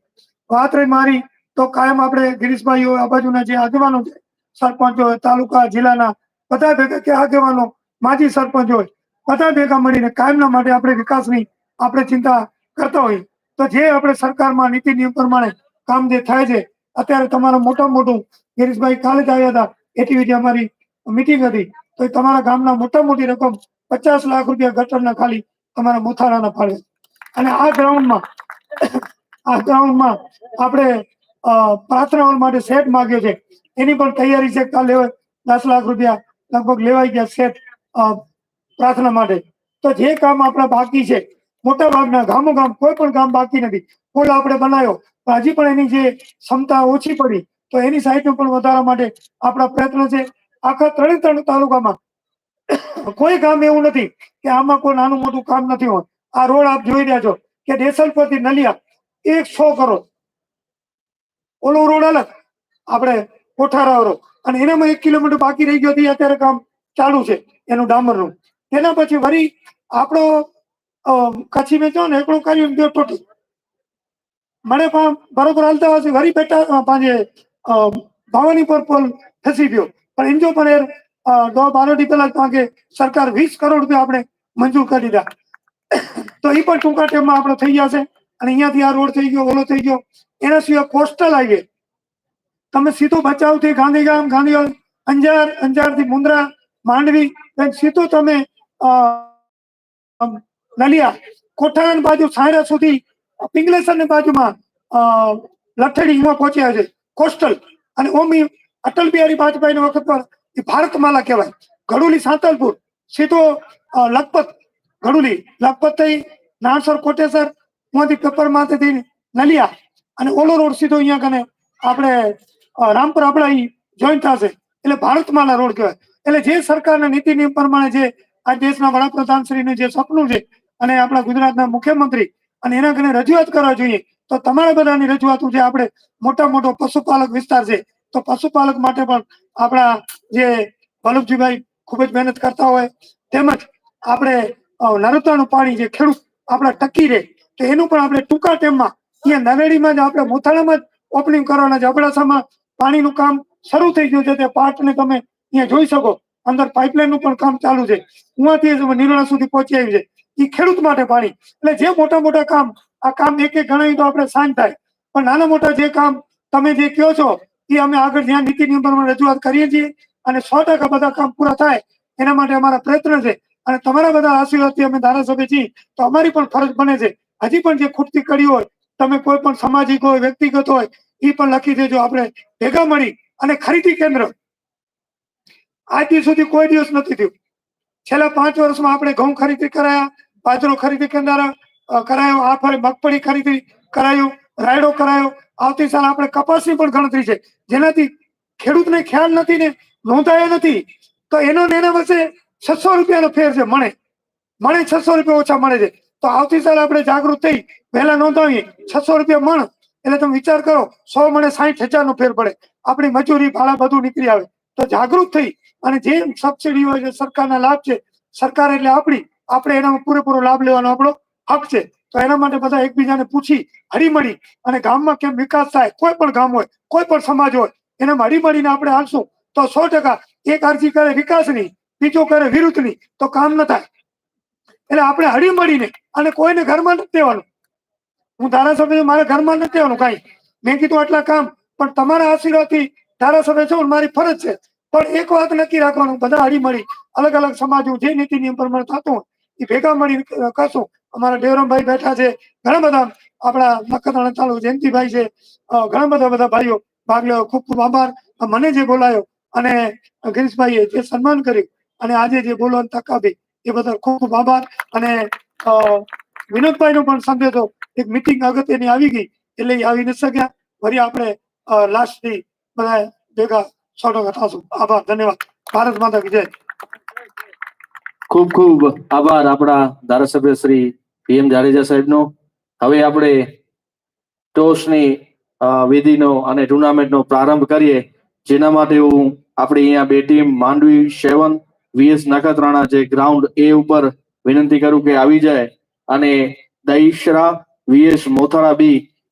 વાત રહી મારી તો કાયમ આપણે ગિરીશભાઈ હોય, આ બાજુના જે આગેવાનો છે, સરપંચ હોય, તાલુકા જિલ્લાના બધા ભેગા કે આગેવાનો, માજી સરપંચ હોય, બધા ભેગા મળીને કાયમના માટે આપણે વિકાસની આપણે ચિંતા કરતા હોઈએ. તો જે આપણે સરકારમાં નીતિ નિયમ પ્રમાણે કામ જે થાય છે, અત્યારે તમારા મોટા મોટું ગિરીશભાઈ કાલે જ આવ્યા હતા, એટીવીટી અમારી મીટિંગ હતી, તો તમારા ગામના મોટા મોટી રકમ 50 લાખ રૂપિયા ગટરના ખાલી તમારા મોથાળાના ફાળે. અને આ ગ્રાઉન્ડમાં આપણે પ્રાર્થના હોલ માટે સેટ માંગ્યો છે, એની પણ તૈયારી છે. કાલે 10 લાખ રૂપિયા લગભગ લેવાઈ ગયા સેટ પ્રાર્થના માટે. તો જે કામ આપણા બાકી છે, મોટા ભાગના ગામ કોઈ પણ ગામ બાકી નથી. પુલ આપણે બનાવ્યો પણ હજી પણ એની જે ક્ષમતા ઓછી પડી તો એની સાઈડનું પણ વધારવા માટે આપણા પ્રયત્નો છે. આખા ત્રણ તાલુકામાં કોઈ ગામ એવું નથી કે આમાં કોઈ નાનું મોટું કામ નથી હોતું. આ રોડ આપ જોઈ રહ્યા છો કે દેસલપરથી નલિયા 100 કરોડ, ઓલો રોડ અલગ આપણે કોઠારાવાળો, અને એનામાં 1 કિલોમીટર બાકી રહી ગયો, અત્યારે કામ ચાલુ છે એનું ડામરનું. તેના પછી વળી આપણો કચ્છી વેચો ને એકડું કર્યું ગયો તૂટી મને પણ બરોબર હાલતા હશે. વળી બેટા પાંજે ભવાની પર પોલ ફસી ગયો, પણ એમ જો પણ 12 કલાક પાંગે સરકાર 20 કરોડ રૂપિયા આપણે મંજૂર કરી દીધા, તો એ પણ ટૂંકા ટાઈમમાં આપણે થઈ જશે. અને અહીંયાથી આ રોડ થઈ ગયો, ઓલો થઈ ગયો. એના સિવાય કોસ્ટલ હાઈવે તમે સીધો ભચાઉથી ગાંધીગામ, અંજાર, અંજારથી મુન્દ્રા, માંડવી, સીધો તમે નલિયા, કોઠારાની બાજુ સાયરા સુધી, પિંગલેસરની બાજુમાં લઠેડીમાં પહોંચ્યા છે કોસ્ટલ. અને ઓમી અટલ બિહારી વાજપેયીના વખત પર એ ભારતમાલા કહેવાય. ઘડુલી સાંતલપુર સીધો લખપત, ઘડુલી લખપત થઈ નાણસર, કોટેસર, ત્યાંથી પેપરમાંથી નલિયા, અને ઓલો રોડ સીધો અહીંયા કને આપણે રામપુર આપણા જોઈન્ટ થશે. એટલે ભારતમાલા રોડ કહેવાય. એટલે જે સરકારના નીતિ નિયમ પ્રમાણે જે આ દેશના વડાપ્રધાન શ્રીનું જે સપનું છે અને આપણા ગુજરાતના મુખ્યમંત્રી અને એના કને રજૂઆત કરવા જોઈએ. તો તમારા બધાની રજૂઆતો છે. આપણે મોટો પશુપાલક વિસ્તાર છે, તો પશુપાલક માટે પણ આપણા જે વલ્લભજીભાઈ ખૂબ જ મહેનત કરતા હોય, તેમજ આપણે નર્મદાનું પાણી જે ખેડૂત આપણા ટકી રહે તો એનું પણ આપણે ટૂંકા ટાઈમમાં અહીંયા નવેડીમાં જ આપણે મોથાળામાં જ ઓપનિંગ કરવાના છે. અબડાસામાં પાણીનું કામ શરૂ થઈ ગયું છે, તે પાર્ટને તમે અહીંયા જોઈ શકો. અંદર પાઇપલાઇનનું પણ કામ ચાલુ છે, ઉहाँથી નિર્ણા સુધી પહોંચી આવ્યું છે. એ ખેડૂત માટે પાણી. એટલે જે મોટા કામ, આ કામ એક ગણાવી તો આપણે શાંત થાય, પણ નાના મોટા જે કામ તમે જે કહો છો એ અમે આગળ જ્યાં નીતિ નિયમ પ્રમાણે રજૂઆત કરીએ છીએ અને 100% બધા કામ પૂરા થાય એના માટે અમારા પ્રયત્ન છે. અને તમારા બધા આશીર્વાદથી અમે ધારાસભ્ય છીએ તો અમારી પણ ફરજ બને છે. હજી પણ જે ખૂટતી કડી હોય, તમે કોઈ પણ સામાજિક હોય, વ્યક્તિગત હોય, એ પણ લખી દેજો. આપણે ભેગા મળી અને ખરીદી કેન્દ્ર આજ દી સુધી કોઈ દિવસ નથી થયું. છેલ્લા 5 વર્ષમાં આપણે ઘઉં ખરીદી કરાયા, બાજરો ખરીદી કરાયો, આ ફરે મગફળી ખરીદી કરાયું, રાયડો કરાયો. આવતી સાલ આપણે કપાસની પણ ગણતરી છે, જેનાથી ખેડૂતને ખ્યાલ નથી ને નોંધાયા નથી. તો એનો ને એના વચ્ચે 600 રૂપિયાનો ફેર છે. મણે 600 રૂપિયા ઓછા મળે છે. તો આવતી સાલ આપણે જાગૃત થઈ વહેલા નોંધાવીએ. 600 રૂપિયા મણ એટલે તમે વિચાર કરો, 100 મણે 60,000 નો ફેર પડે. આપણી મજૂરી ભાડા બધું નીકળી આવે. તો જાગૃત થઈ અને જે સબસિડી હોય છે, સરકારના લાભ છે, સરકાર એટલે આપણે એનો પૂરેપૂરો લાભ લેવાનો આપણો હક છે. તો એના માટે બધા એકબીજાને પૂછી હળીમળી અને ગામમાં કેમ વિકાસ થાય, કોઈ પણ ગામ હોય, કોઈ પણ સમાજ હોય, એનામાં હળીમળીને આપણે હાલશું તો 100% એક અરજી કરે વિકાસની, બીજો કરે વિરુદ્ધની, તો કામ ન થાય. એટલે આપણે હળીમળીને, અને કોઈને ઘરમાં નથી દેવાનું. હું ધારાસભ્ય, મારે ઘરમાં નથી દેવાનું કાંઈ. મેં કીધું આટલા કામ, પણ તમારા આશીર્વાદથી ધારાસભ્ય છું, મારી ફરજ છે. પણ એક વાત નક્કી રાખવાનું, બધા હળીમળી અલગ અલગ સમાજો જે નીતિ નિયમ પ્રમાણે થતું હોય એ ભેગા મળી કરશું. અમારા દેવરામભાઈ બેઠા છે, ઘણા બધા આપણા નખત્રાણા તાલુકા જયંતિભાઈ છે, ઘણા બધા ભાઈઓ ભાગ લેવો. ખૂબ ખૂબ આભાર. મને જે બોલાયો અને ગિરીશભાઈએ જે સન્માન કર્યું અને આજે જે બોલવાની તક આપી એ બદલ ખૂબ ખૂબ આભાર. અને વિનોદભાઈ નો પણ સંદેશો, એક મીટિંગ અગત્યની આવી ગઈ એટલે એ આવી નથી શક્યા. ફરી આપણે લાસ્ટથી બધા ભેગા 100% થશું. આભાર, ધન્યવાદ. ભારત માતા કી જય. ખૂબ ખૂબ આભાર આપણા ધારાસભ્ય શ્રી PM જાડેજા સાહેબનો. હવે આપણે ટોસની વિધિનો અને ટુર્નામેન્ટનો પ્રારંભ કરીએ, જેના માટે હું આપણી અહીંયા બે ટીમ માંડવી 7 VS નખત્રાણા જે ગ્રાઉન્ડ A ઉપર વિનંતી કરું કે આવી જાય, અને દહીસરા VS Mothala B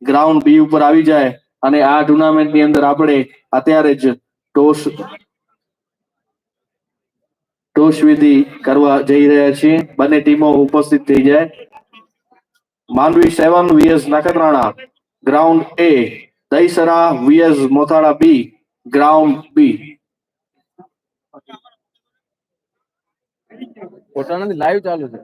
ground B ઉપર આવી જાય. અને આ ટુર્નામેન્ટની અંદર આપણે અત્યારે જ ટોસ વિધિ કરવા જઈ રહ્યા છીએ. બંને ટીમો ઉપસ્થિત થઈ જાય. Mandvi 7 VS Nakhatrana ground A, Dahisara VS Mothala B ground B. પોતાનાથી લાઈવ ચાલુ છે.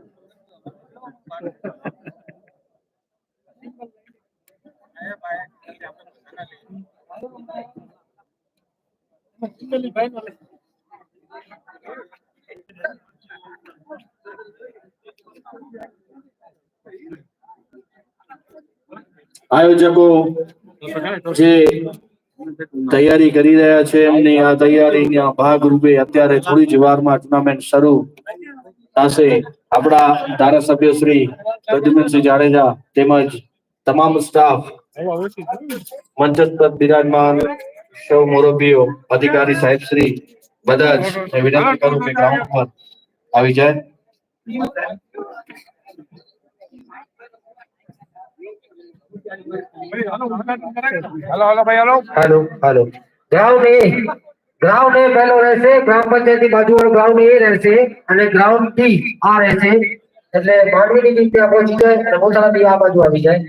આયોજકો જે તૈયારી કરી રહ્યા છે, એમની આ તૈયારીના ભાગરૂપે અત્યારે થોડી જ વારમાં ટુર્નામેન્ટ શરૂ થશે. આપણા ધારાસભ્ય શ્રી પ્રદ્યુમનસિંહ જાડેજા તેમજ તમામ સ્ટાફ, મંચ પર બિરાજમાન સૌ મોરબીઓ, અધિકારી સાહેબ શ્રી બધા જ વિનંતી કરું કે ગ્રાઉન્ડ પર આવી જાય. હાલો ભાઈ, હાલો. હાલો. ગ્રાઉન્ડ એ પહેલો રહેશે, ગ્રામ પંચાયતની બાજુવાળો ગ્રાઉન્ડ એ રહેશે, અને ગ્રાઉન્ડ B આ રહેશે. એટલે માંડવીની ટીમ ત્યાં પહોંચી જાય અને મોસાળા B આ બાજુ આવી જાય.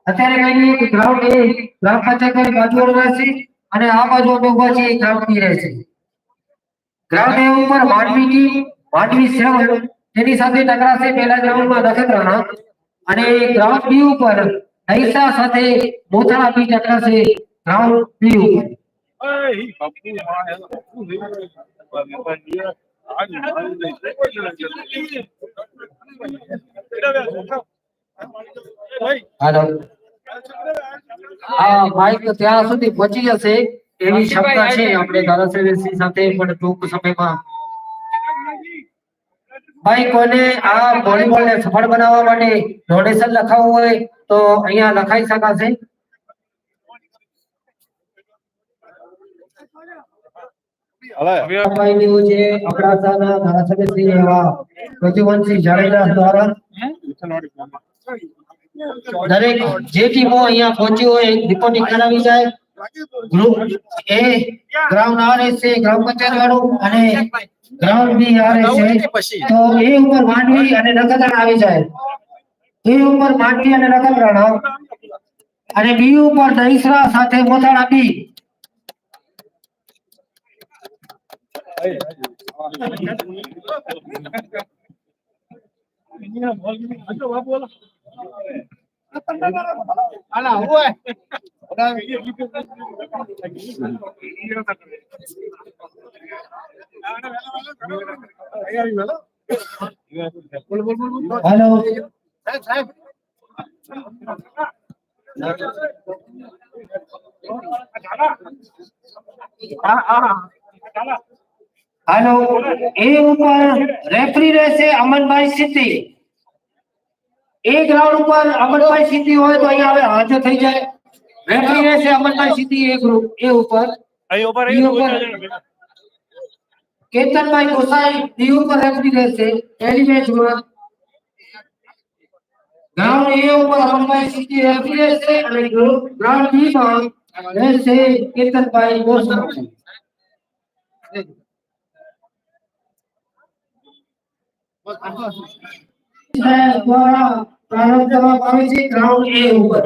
અત્યારે કહીએ કે ગ્રાઉન્ડ A ગ્રામ પંચાયતની બાજુવાળો રહેશે, અને આ બાજુ અમે ઉભા છીએ ગ્રાઉન્ડ B રહેશે. ગ્રાઉન્ડ A ઉપર માંડવી 7 તેની સાથે ટકરાશે પહેલા ગ્રાઉન્ડમાં નખત્રાણા, અને ગ્રાઉન્ડ B ઉપર દહીસરા સાથે મોથાળા B ટકરાશે ગ્રાઉન્ડ B ઉપર. હાલો. હા, માઇક ત્યાં સુધી પહોંચી જશે એવી ક્ષમતા છે આપણે ધારાસભ્યશ્રી સાથે પણ ટૂંક સમયમાં. ભાઈ, કોને આ વોલીબોલને સફળ બનાવવા માટે ડોનેશન લખાવવું હોય તો અહીંયા લખાઈ શકાશે. અબડાસાના ધારાસભ્યશ્રી એવા પ્રદ્યુમનસિંહ જાડેજા દ્વારા દરેક જે ટીમો અહીંયા પહોંચી હોય રિપોર્ટિંગ કરાવી જાય. ગ્રુપ A ગ્રાઉન્ડ આ રહેશે ગ્રામ પંચાયત વાળું, અને ગ્રાઉન્ડ B આ રહેશે. તો A ઉપર માંડવી અને નખત્રાણા આવી જાય. A ઉપર માંડવી અને નખત્રાણા, અને B ઉપર દહીસરા સાથે મોથાળા B. હેલો હેલો એ ઉપર રેફરી રહેશે અમનભાઈ સિદ્ધિ. એ ગ્રાઉન્ડ ઉપર અમનભાઈ સિદ્ધિ હોય તો અહીંયા હવે હાજર થઈ જાય. રેફરી રહેશે અમનભાઈ સિદ્ધિ એ ગ્રુપ એ ઉપર. ડી ઉપર કેતનભાઈ ગોસાઈ ડી ઉપર રેફરી રહેશે પહેલી મેચમાં. ગ્રાઉન્ડ એ ઉપર અમનભાઈ સિદ્ધિ રેફરી રહેશે અને ગ્રાઉન્ડ બી માં રહેશે કેતનભાઈ ગોસાઈ. દ્વારા પ્રારંભ કરવામાં આવે છે ગ્રાઉન્ડ એ ઉપર.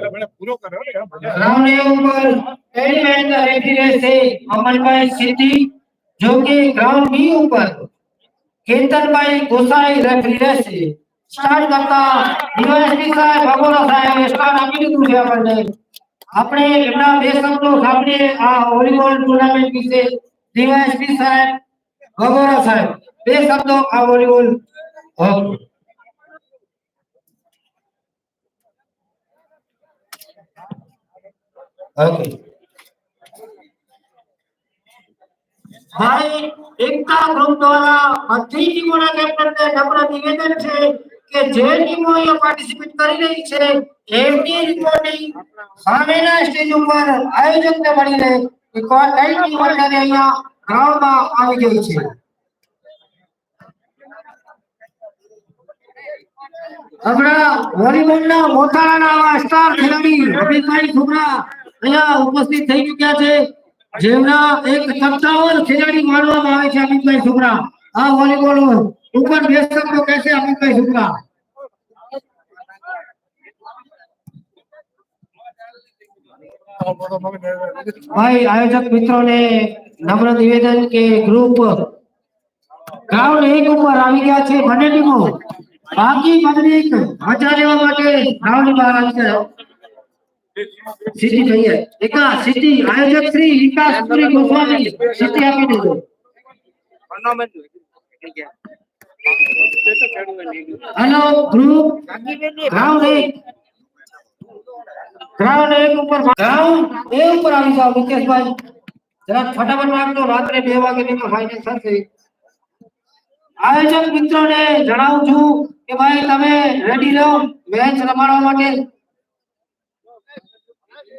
ગ્રાઉન્ડ એ ઉપર પહેલી મેચના રેફરી રહેશે અમનભાઈ સિદ્ધિ, જો કે ગ્રાઉન્ડ બી ઉપર કેતનભાઈ ગોસાઈ રેફરી રહેશે. સ્ટાર્ટ કરતા ડીવાયએસપી સાહેબ ભગોરા સાહેબ સ્ટાર્ટ આપી દીધું છે આપણને. આપણે એમના બે શબ્દો સાંભળીએ આ વોલીબોલ ટુર્નામેન્ટ વિશે. ડીવાયએસપી સાહેબ ભગોરા સાહેબ બે શબ્દો આ વોલીબોલ. ઓકે ભાઈ એકતા ગ્રુપ દ્વારા બધી ટીમોના કેપ્ટનને નમ્ર નિવેદન છે કે જે ટીમો અહીંયા પાર્ટિસિપેટ કરી રહી છે એમની રિપોર્ટિંગ સામેના સ્ટેજ ઉપર આયોજકને મળીને કે કઈ ટીમ અત્યારે અહીંયા ગ્રાઉન્ડમાં આવી ગઈ છે. હમણાં વોલીબોલના મોટાળાના સ્ટાર ખેલાડી અમિતભાઈ સુમરા અહીંયા ઉપસ્થિત થઈ ચૂક્યા છે, જેમના એક 57 ખેલાડી માનવામાં આવે છે. અમિતભાઈ સુમરા આ વોલીબોલ ઉપર બે શબ્દો કહેશે. અમિતભાઈ સુમરા. ભાઈ આયોજક મિત્રોને નમ્ર નિવેદન કે ગ્રુપ ગ્રાઉન્ડ એક ઉપર આવી ગયા છે બંને ટીમો. બાકી પબ્લિક મજા લેવા માટે ગ્રાઉન્ડ બહાર આવી જાય. સિટી જોઈએ એકા સિટી આયોજક શ્રી વિકાસ પુરી ગોસ્વામી સિટી આપી દેજો. હેલો ગ્રુપ ગ્રાઉન્ડ એક ઉપર ગ્રાઉન્ડ એ ઉપર આવી જાઓ. મુકેશભાઈ જરા ફટાફટ રાખજો, રાત્રે 2 વાગે ની ફાઇનલ થશે. આયોજક મિત્રોને જણાવું છું કે ભાઈ તમે રેડી રહો મેચ રમાડવા માટે.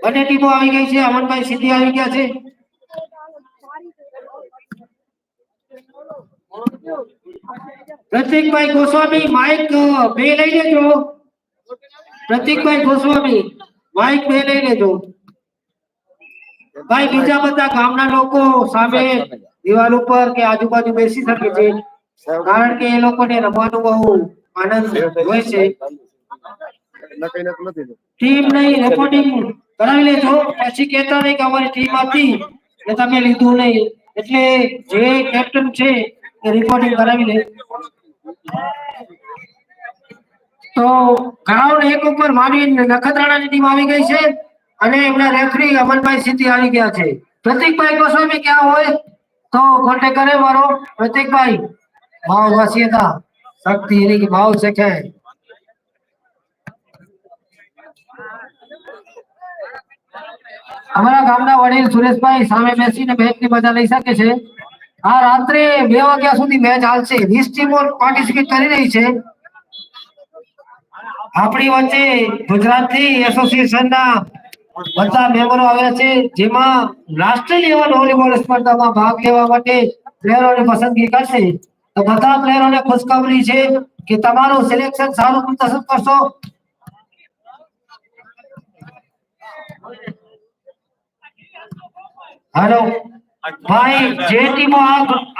બંને ટીમો આવી ગઈ છે. અમનભાઈ સિદ્ધિ આવી ગયા છે. પ્રતીકભાઈ ગોસ્વામી માઇક 2 લઈ લેજો. પ્રતીકભાઈ ગોસ્વામી માઇક 2 લઈ લેજો. ભાઈ બીજા બધા ગામના લોકો સામે દિવાલ ઉપર કે આજુબાજુ બેસી શકે છે, કારણ કે એ લોકોને રમવાનું બહુ આનંદ હોય છે. ટીમ નહીં રેકોર્ડિંગ કરાવી લેજો. પછી કહેતા નહીં કે અમારી ટીમ હતી એ તમે લીધું નહીં. એટલે જે કેપ્ટન છે એ રિપોર્ટિંગ કરાવી લે. તો ગ્રાઉન્ડ એક ઉપર માની નખત્રાણાની ટીમ આવી ગઈ છે અને એમના રેફરી અમનભાઈ સિદ્ધિ આવી ગયા છે. પ્રતીકભાઈ ગોસ્વામી ક્યાં હોય तो कांटेक्ट करे मारो प्रतीक भाई भाव वासिए था शक्ति यानी कि भाव से क्या है हमारा गामना वडील सुरेशभाई सामे બેસીને મેચની મજા લઈ શકે છે. આ રાત્રે 2 વાગ્યા સુધી મેચ ચાલશે. 20 ટીમો પાર્ટિસિપેટ કરી રહી છે. આપણી વચ્ચે ગુજરાતી એસોસિએશનના બધા મેમ્બરો આવ્યા છે, જેમાં રાષ્ટ્રીય લેવલ વોલીબોલ સ્પર્ધામાં ભાગ લેવા માટે પ્લેયરોની પસંદગી કરશે. તો બધા પ્લેયરોને ખુશખબરી છે કે તમારું સિલેક્શન સારું પ્રદર્શન કરશો. હેલો ભાઈ, જે ટીમો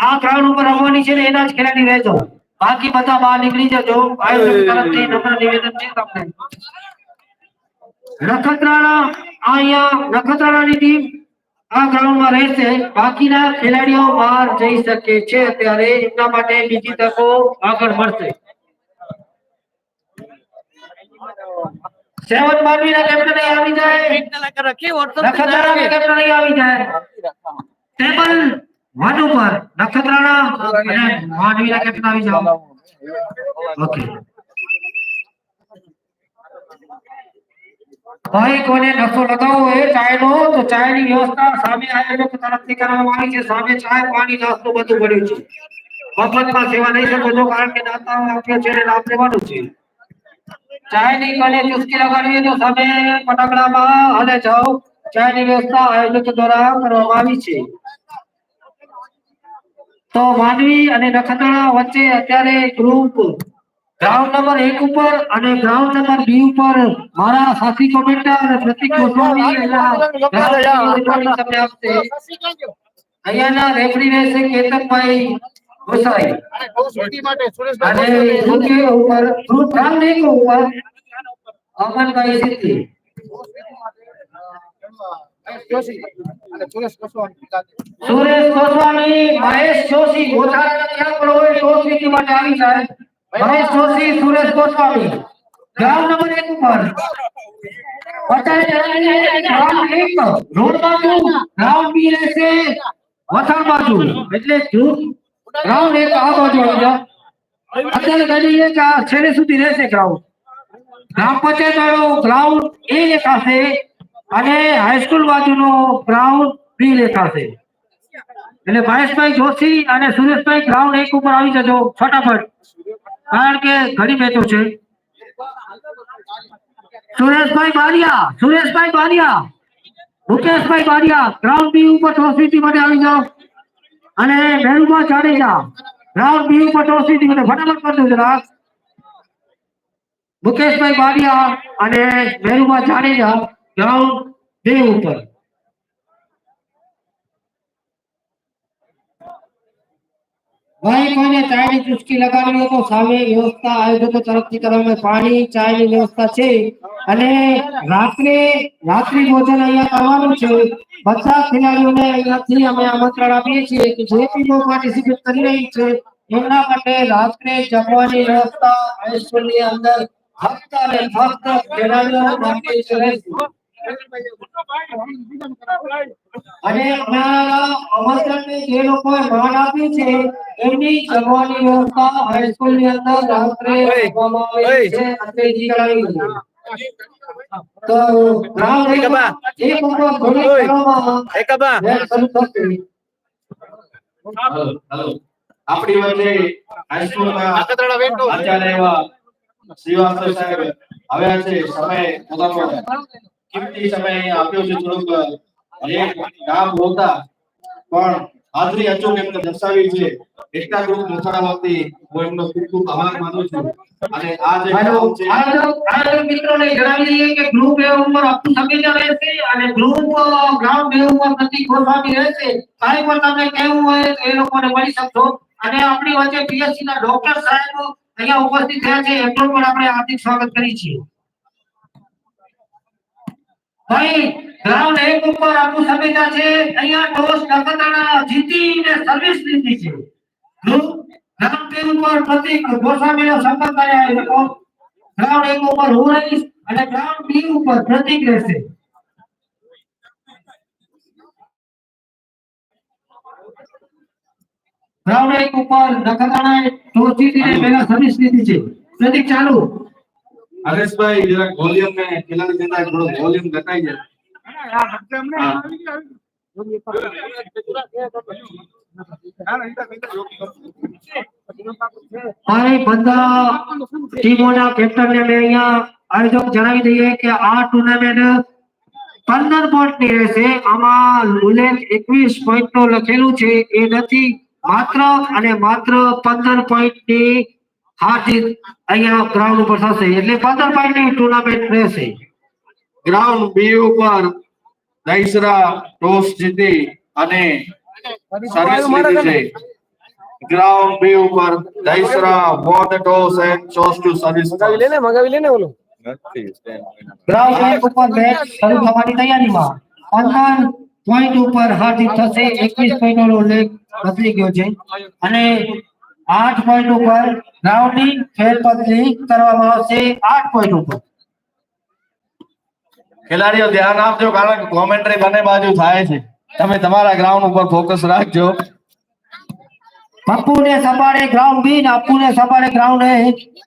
આ ગ્રાઉન્ડ ઉપર રમવાની છે ને એના જ ખેલાડી રહેજો, બાકી બધા બહાર નીકળી જજો. આયોજક તરફથી નમ્ર નિવેદન છે તમને. નખત્રાણાની ટીમ આ ગ્રાઉન્ડમાં રહેશે, બાકીના ખેલાડીઓ બહાર જઈ શકે છે. અત્યારે એમના માટે બીજી તકો આગળ મળશે. 7 બારમીના કેપ્ટન આવી જાય, નખત્રાણાના કેપ્ટન આવી જાય. ટેબલ વન ઉપર નખત્રાણા અને માંડવીના કેપ્ટન આવી જાઓ. ઓકે ભાઈ કોને નશો લગાવવો હોય ચાયનો તો ચાયની વ્યવસ્થા સામે આયોજક તરફથી કરવામાં આવી છે. સામે ચાય પાણી નાસ્તો બધું પડ્યું છે. મફતમાં સેવા લઈ શકો છો કારણ કે દાતાઓ આપ્યો છે એટલે લાભ લેવાનો છે. ચાયની કોને ચુસ્કી લગાડવી તો સામે ફટાકડામાં અને જાઓ. ચાયની વ્યવસ્થા આયોજક દ્વારા કરવામાં આવી છે. તો માંડવી અને નખત્રાણા વચ્ચે અત્યારે ગ્રુપ ગ્રાઉન્ડ નંબર 1 ઉપર અને ગ્રાઉન્ડ નંબર 2 ઉપર મારા સાથી કોમેન્ટર પ્રતિક ગોસ્વામી તમને આપશે. અહીંયાના રેફરી રહેશે કેતનભાઈ ગોસાઈ અને ગ્રુપ ગ્રાઉન્ડ 1 ઉપર અમનભાઈ સિદ્ધિ. સુરેશ ગોસ્વામી મહેશ જોશી ગોઠાળા ક્યાં પણ હોય તો સ્થિતિ માટે આવી જાય. મહેશ જોશી સુરેશ ગોસ્વામી ગ્રાઉન્ડ નંબર 1 ઉપર ગ્રાઉન્ડ 1 રોડ બાજુ ગ્રાઉન્ડ બી રહેશે વથાણ બાજુ એટલે ગ્રાઉન્ડ 1 આ બાજુ આવી જાઓ. અત્યારે કહીએ કે આ છેલ્લે સુધી રહેશે ગ્રાઉન્ડ. ગ્રામ પંચાયત વાળો ગ્રાઉન્ડ એ લેખાશે અને હાઈસ્કૂલ બાજુનો ગ્રાઉન્ડ બી લેખાશે. એટલે મહેશભાઈ જોશી અને સુરેશભાઈ ગ્રાઉન્ડ 1 ઉપર આવી જજો ફટાફટ કારણ કે ઘણી મેચો છે. સુરેશભાઈ બારિયા મુકેશભાઈ બારિયા ગ્રાઉન્ડ બી ઉપર ટોસ વીટી માટે આવી જાઓ અને મેરુભા જાડેજા ગ્રાઉન્ડ બી ઉપર ટોસ વીટી માટે ફટાફટ કરજો જરા. મુકેશભાઈ બારિયા અને મેરુભા જાડેજા ગ્રાઉન્ડ 2 ઉપર. ભાઈ કોઈને ચાયની ચુસ્કી લગાડવી હોય તો સામે વ્યવસ્થા આયોજકો તરફથી કરવામાં પાણી ચાયની વ્યવસ્થા છે અને રાત્રિ ભોજન અહીંયા કરવાનું છે. બધા ખેલાડીઓને અહીંયાથી અમે આમંત્રણ આપીએ છીએ કે જે ટીમો પાર્ટિસિપેટ કરી રહી છે એમના માટે રાત્રે જમવાની વ્યવસ્થા હાઈસ્કૂલની અંદર ફક્ત અને ફક્ત ખેલાડીઓ માટે જ રહેશે. અને અમારા આમંત્રણને જે લોકોએ માન આપ્યું છે એમની જમવાની વ્યવસ્થા હાઈસ્કૂલની અંદર રાત્રે કરવામાં આવે છે. અંગ્રેજી કરાવી છે. તો ગ્રાઉન્ડ એક ઉપર ઘોડી કરવામાં મેચ શરૂ થશે. આપણી વચ્ચે હાઈસ્કૂલના આચાર્ય એવા શ્રીવાસ્તવ સાહેબ આવ્યા છે. સમય પોતાનો કિંમતી સમય અહીંયા આપ્યો છે. થોડુંક કામ હોતા પણ હાજરી અચૂક એમને દર્શાવી છે. એકતા ગ્રુપ મોથાળા વતી હું એમનો ખૂબ ખૂબ આભાર માનું છું. અને આ જે કામ છે આયોજક મિત્રોને જણાવી દઈએ કે ગ્રુપ એ ઉપર આપનું સમીજા રહેશે અને ગ્રુપ ગ્રાઉન્ડ બે ઉપર પ્રતિક ગોસ્વામી રહેશે. કાંઈ પણ તમને કહેવું હોય તો એ લોકોને મળી શકશો. અને આપણી વચ્ચે પીએસસી ના ડોક્ટર સાહેબ અહીંયા ઉપસ્થિત થયા છે એમનું પણ આપણે હાર્દિક સ્વાગત કરીએ છીએ. ભાઈ ગ્રાઉન્ડ 1 ઉપર આપનું સમીજા છે. અહીંયા ટોસ નખત્રાણા જીતીને સર્વિસ લીધી છે. ગ્રાઉન્ડ 2 ઉપર પ્રતિક ગોસ્વામીનો સંપર્ક કર્યા છે. ગ્રાઉન્ડ 1 ઉપર હું રહીશ અને ગ્રાઉન્ડ 2 ઉપર પ્રતિક રહેશે. ગ્રાઉન્ડ 1 ઉપર નખત્રાણાએ ટોસ જીતીને પહેલા સર્વિસ લીધી છે. પ્રતિક ચાલુ. હરેશભાઈ જરાક વોલ્યુમ ને ખેલાડી દેતા થોડો વોલ્યુમ ઘટાઈ જાય. ભાઈ બધા ટીમોના કેપ્ટનને મેં અહીંયા આયોજક જણાવી દઈએ કે આ ટુર્નામેન્ટ 15 પોઈન્ટની રહેશે. આમાં ઉલ્લેખ 21 પોઈન્ટનો લખેલું છે એ નથી. માત્ર અને માત્ર 15 પોઈન્ટની હાર જીત અહીંયા ગ્રાઉન્ડ ઉપર થશે એટલે 15 પોઈન્ટની ટુર્નામેન્ટ રહેશે. ગ્રાઉન્ડ બી ઉપર દહીસરા ટોસ જીતી અને સર્વિસ લીધી છે. ગ્રાઉન્ડ બી ઉપર દહીસરા won the toss and chose to service. મંગાવી લેને ઓલું ગ્રાઉન્ડ 1 ઉપર મેચ શરૂ થવાની તૈયારીમાં 15 પોઈન્ટ ઉપર હાર જીત થશે. 21 પોઈન્ટનો ઉલ્લેખ બદલી ગયો છે અને 8 પોઈન્ટ ઉપર ગ્રાઉન્ડની ફેરબદલી કરવામાં આવશે. 8 પોઈન્ટ ઉપર ખેલાડીઓ ધ્યાન આપજો કારણ કે કોમેન્ટ્રી બંને બાજુ થાય છે. તમે તમારા ગ્રાઉન્ડ ઉપર ફોકસ રાખજો. પપ્પુ ને સંભાળે ગ્રાઉન્ડ બી ને અપ્પુ ને સંભાળે ગ્રાઉન્ડ એ.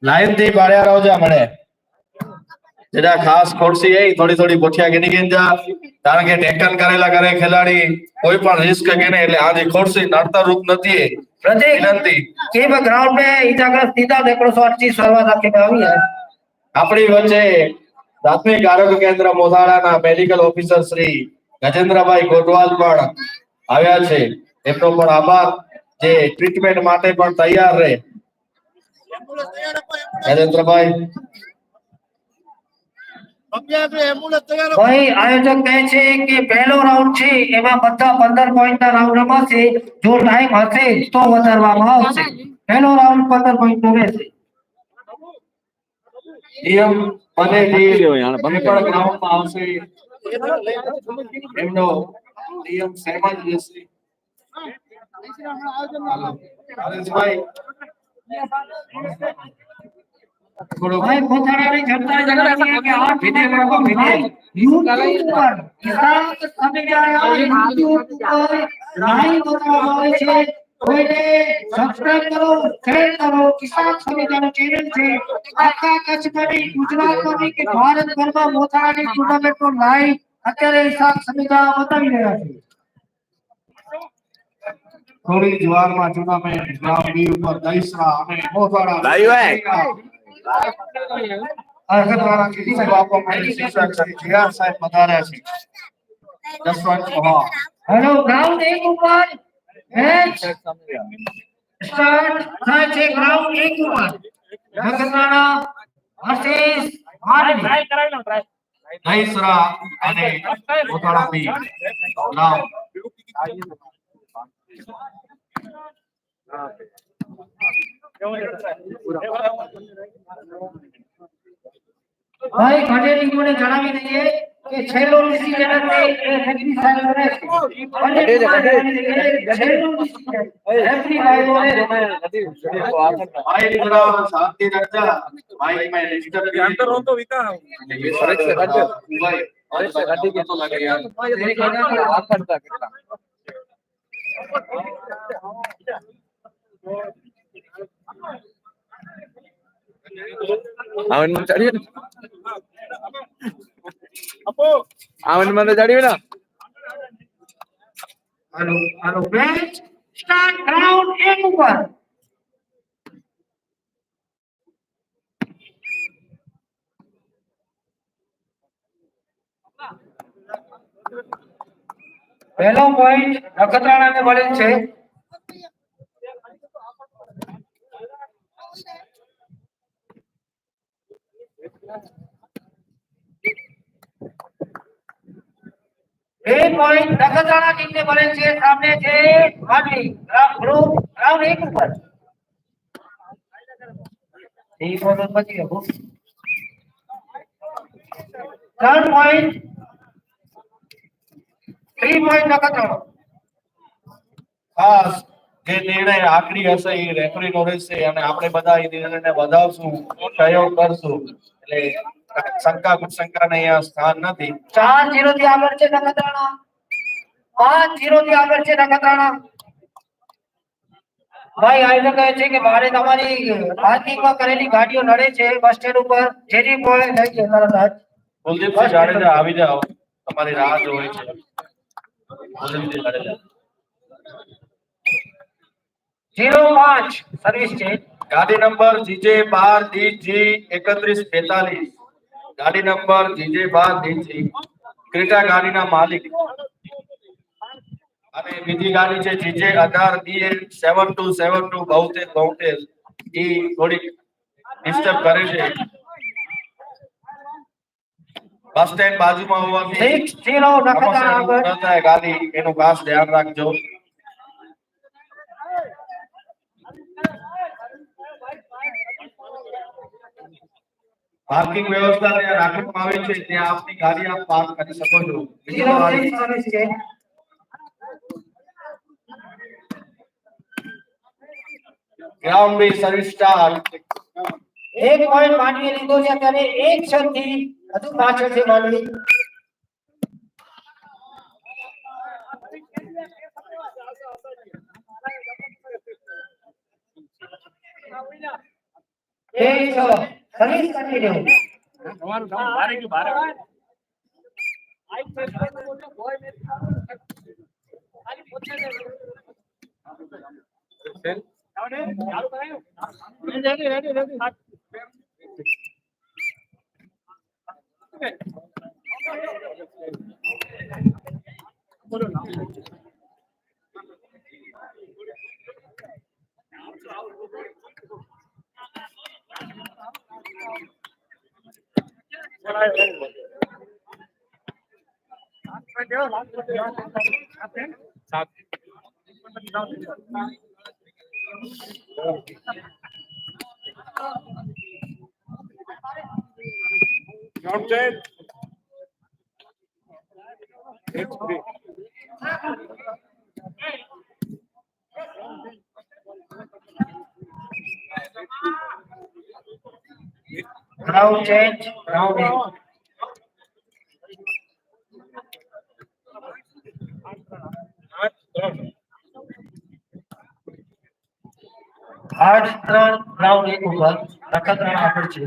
લાઈન થી પાડ્યા રહો જા મને જેડા ખાસ ખોરસી એ થોડી થોડી પોઠિયા ગીની ગીન જા કારણ કે ટેકલ કરેલા કરે ખેલાડી કોઈ પણ રિસ્ક કે ને એટલે આજે ખોરસી નડતર રૂપ નથી પ્રતિક વિનંતી કેમ ગ્રાઉન્ડ में इजाग्रस्त सीधा 128 શરૂઆત રાખીને આવી है આપણી વચ્ચે પ્રાથમિક આરોગ્ય કેન્દ્ર મોસાળાના મેડિકલ ઓફિસર શ્રી ગજેન્દ્રભાઈ ગોટવાલ પણ આવ્યા છે એમનો પણ આભાર જે ટ્રીટમેન્ટ માટે પણ તૈયાર રહે ગજેન્દ્રભાઈ ભાઈ આયોજક કહે છે કે પહેલો રાઉન્ડ છે એમાં બધા 15 પોઈન્ટ ના રાઉન્ડ રમાશે જો ટાઈમ હશે તો વધારવામાં આવશે પહેલો રાઉન્ડ 15 પોઈન્ટ નો રહેશે નિયમ બને પણ ગ્રાઉન્ડમાં આવશે એમનો નિયમ સેમ જ રહેશે હરેશભાઈ भाई मोथाड़ा जनता जनानी है कि 8 विनय को विनय YouTube पर किसान समितिया YouTube पर लाइव होता है कोઈને સબસ્ક્રાઇબ કરો શેર કરો કિસાન સમિતિનો ચેનલ છે આખા કચ્છમાં ગુજરાતમાં કે ભારતભરમાં મોથાળાની ટુર્નામેન્ટનો લાઈવ અત્યારે કિસાન સમિતિયા બતાવી રહ્યા છે થોડી જ વારમાં ટુર્નામેન્ટ ગ્રાઉન્ડ બી ઉપર દહીસરા અને મોસાળા લાઈવ અર્હતવાળા કિસાન બાપો માટે શિક્ષક શ્રી જીઆર સાહેબ પધાર્યા છે જસવંત ચૌહાણ હેલો ગ્રાઉન્ડ 1 ઉપર મેચ સ્ટાર્ટ થાય છે ગ્રાઉન્ડ 1 ઉપર નખત્રાણા વર્સિસ માંડવી દહીસરા અને મોસાળા બી ગ્રાઉન્ડ ભાઈ ઘટેરી કોને જણાવી દઈએ કે છેલ્લો ડિસિઝન હશે એ રેફરી સાહેબ રહેશે છેલ્લો ડિસિઝન રેફરી ભાઈઓએ भाई जरा शांति रखना माइक में डिस्टर्ब भी अंदर हो तो विका ये सड़क से हट भाई और से गाड़ी के तो लगे यार तेरी गाड़ी हाथ करता कितना આવન માં ચડ્યું ને આપો આવન માં તો ચડ્યું ને હાલો મેચ સ્ટાર્ટ ગ્રાઉન્ડ 1 ઉપર પહેલો પોઈન્ટ નખત્રાણાને મળેલ છે બે પોઈન્ટ નખત્રાણા ટીમને મળેલ છે સામે છે માંડવી ગ્રુપ ગ્રાઉન્ડ 1 ઉપર એ પોઈન્ટ પછી ગયો 3 પોઈન્ટ 3 પોઈન્ટ નખત્રાણા ખાસ જે નિર્ણય આખરી હશે એ રેફરી નો રહેશે અને આપણે બધા એ નિર્ણયને વધાવશું સહયોગ કરશું એટલે શંકા કુશંકા ને અહીંયા સ્થાન નથી 4-0 થી આગળ છે નખત્રાણા 5-0 થી આગળ છે નખત્રાણા ભાઈ આયોજક કહે છે કે મારે તમારી પાર્કિંગમાં કરેલી ગાડીઓ નડે છે બસ સ્ટેન્ડ ઉપર જેની કોઈ લઈ જનારા સાહેબ કુલદીપસિંહ જાડેજા આવી જાઓ તમારી રાહ જોઈ છે કુલદીપસિંહ જાડેજા 05 સર્વિસ છે ગાડી નંબર જીજે 12DG 3142 ગાડી નંબર જીજે 12DG ક્રેટા ગાડીના માલિક અને બીજી ગાડી છે જીજે 18BL 7272 72 એ થોડીક ડિસ્ટર્બ કરે છે બસ સ્ટેન્ડ બાજુમાં હોવાથી 6-0 નખત્રાણા આગળ ન થાય ગાડી એનું ખાસ ધ્યાન રાખજો પાર્કિંગ વ્યવસ્થા ત્યાં રાખવામાં આવી છે ત્યાં આપની ગાડી આપ પાર્ક કરી શકો છો 06 સર્વિસ છે ગ્રાઉન્ડ બી સર્વિસ સ્ટાર્ટ 1 પોઈન્ટ માંડવીએ લીધો છે અત્યારે 1 ક્ષણથી હજુ પાછળ છે Mandvi service continue. Ground change. Ground in. આઠ ત્રણ ગ્રાઉન્ડ એક ઉપર નખત્રાણા આગળ છે.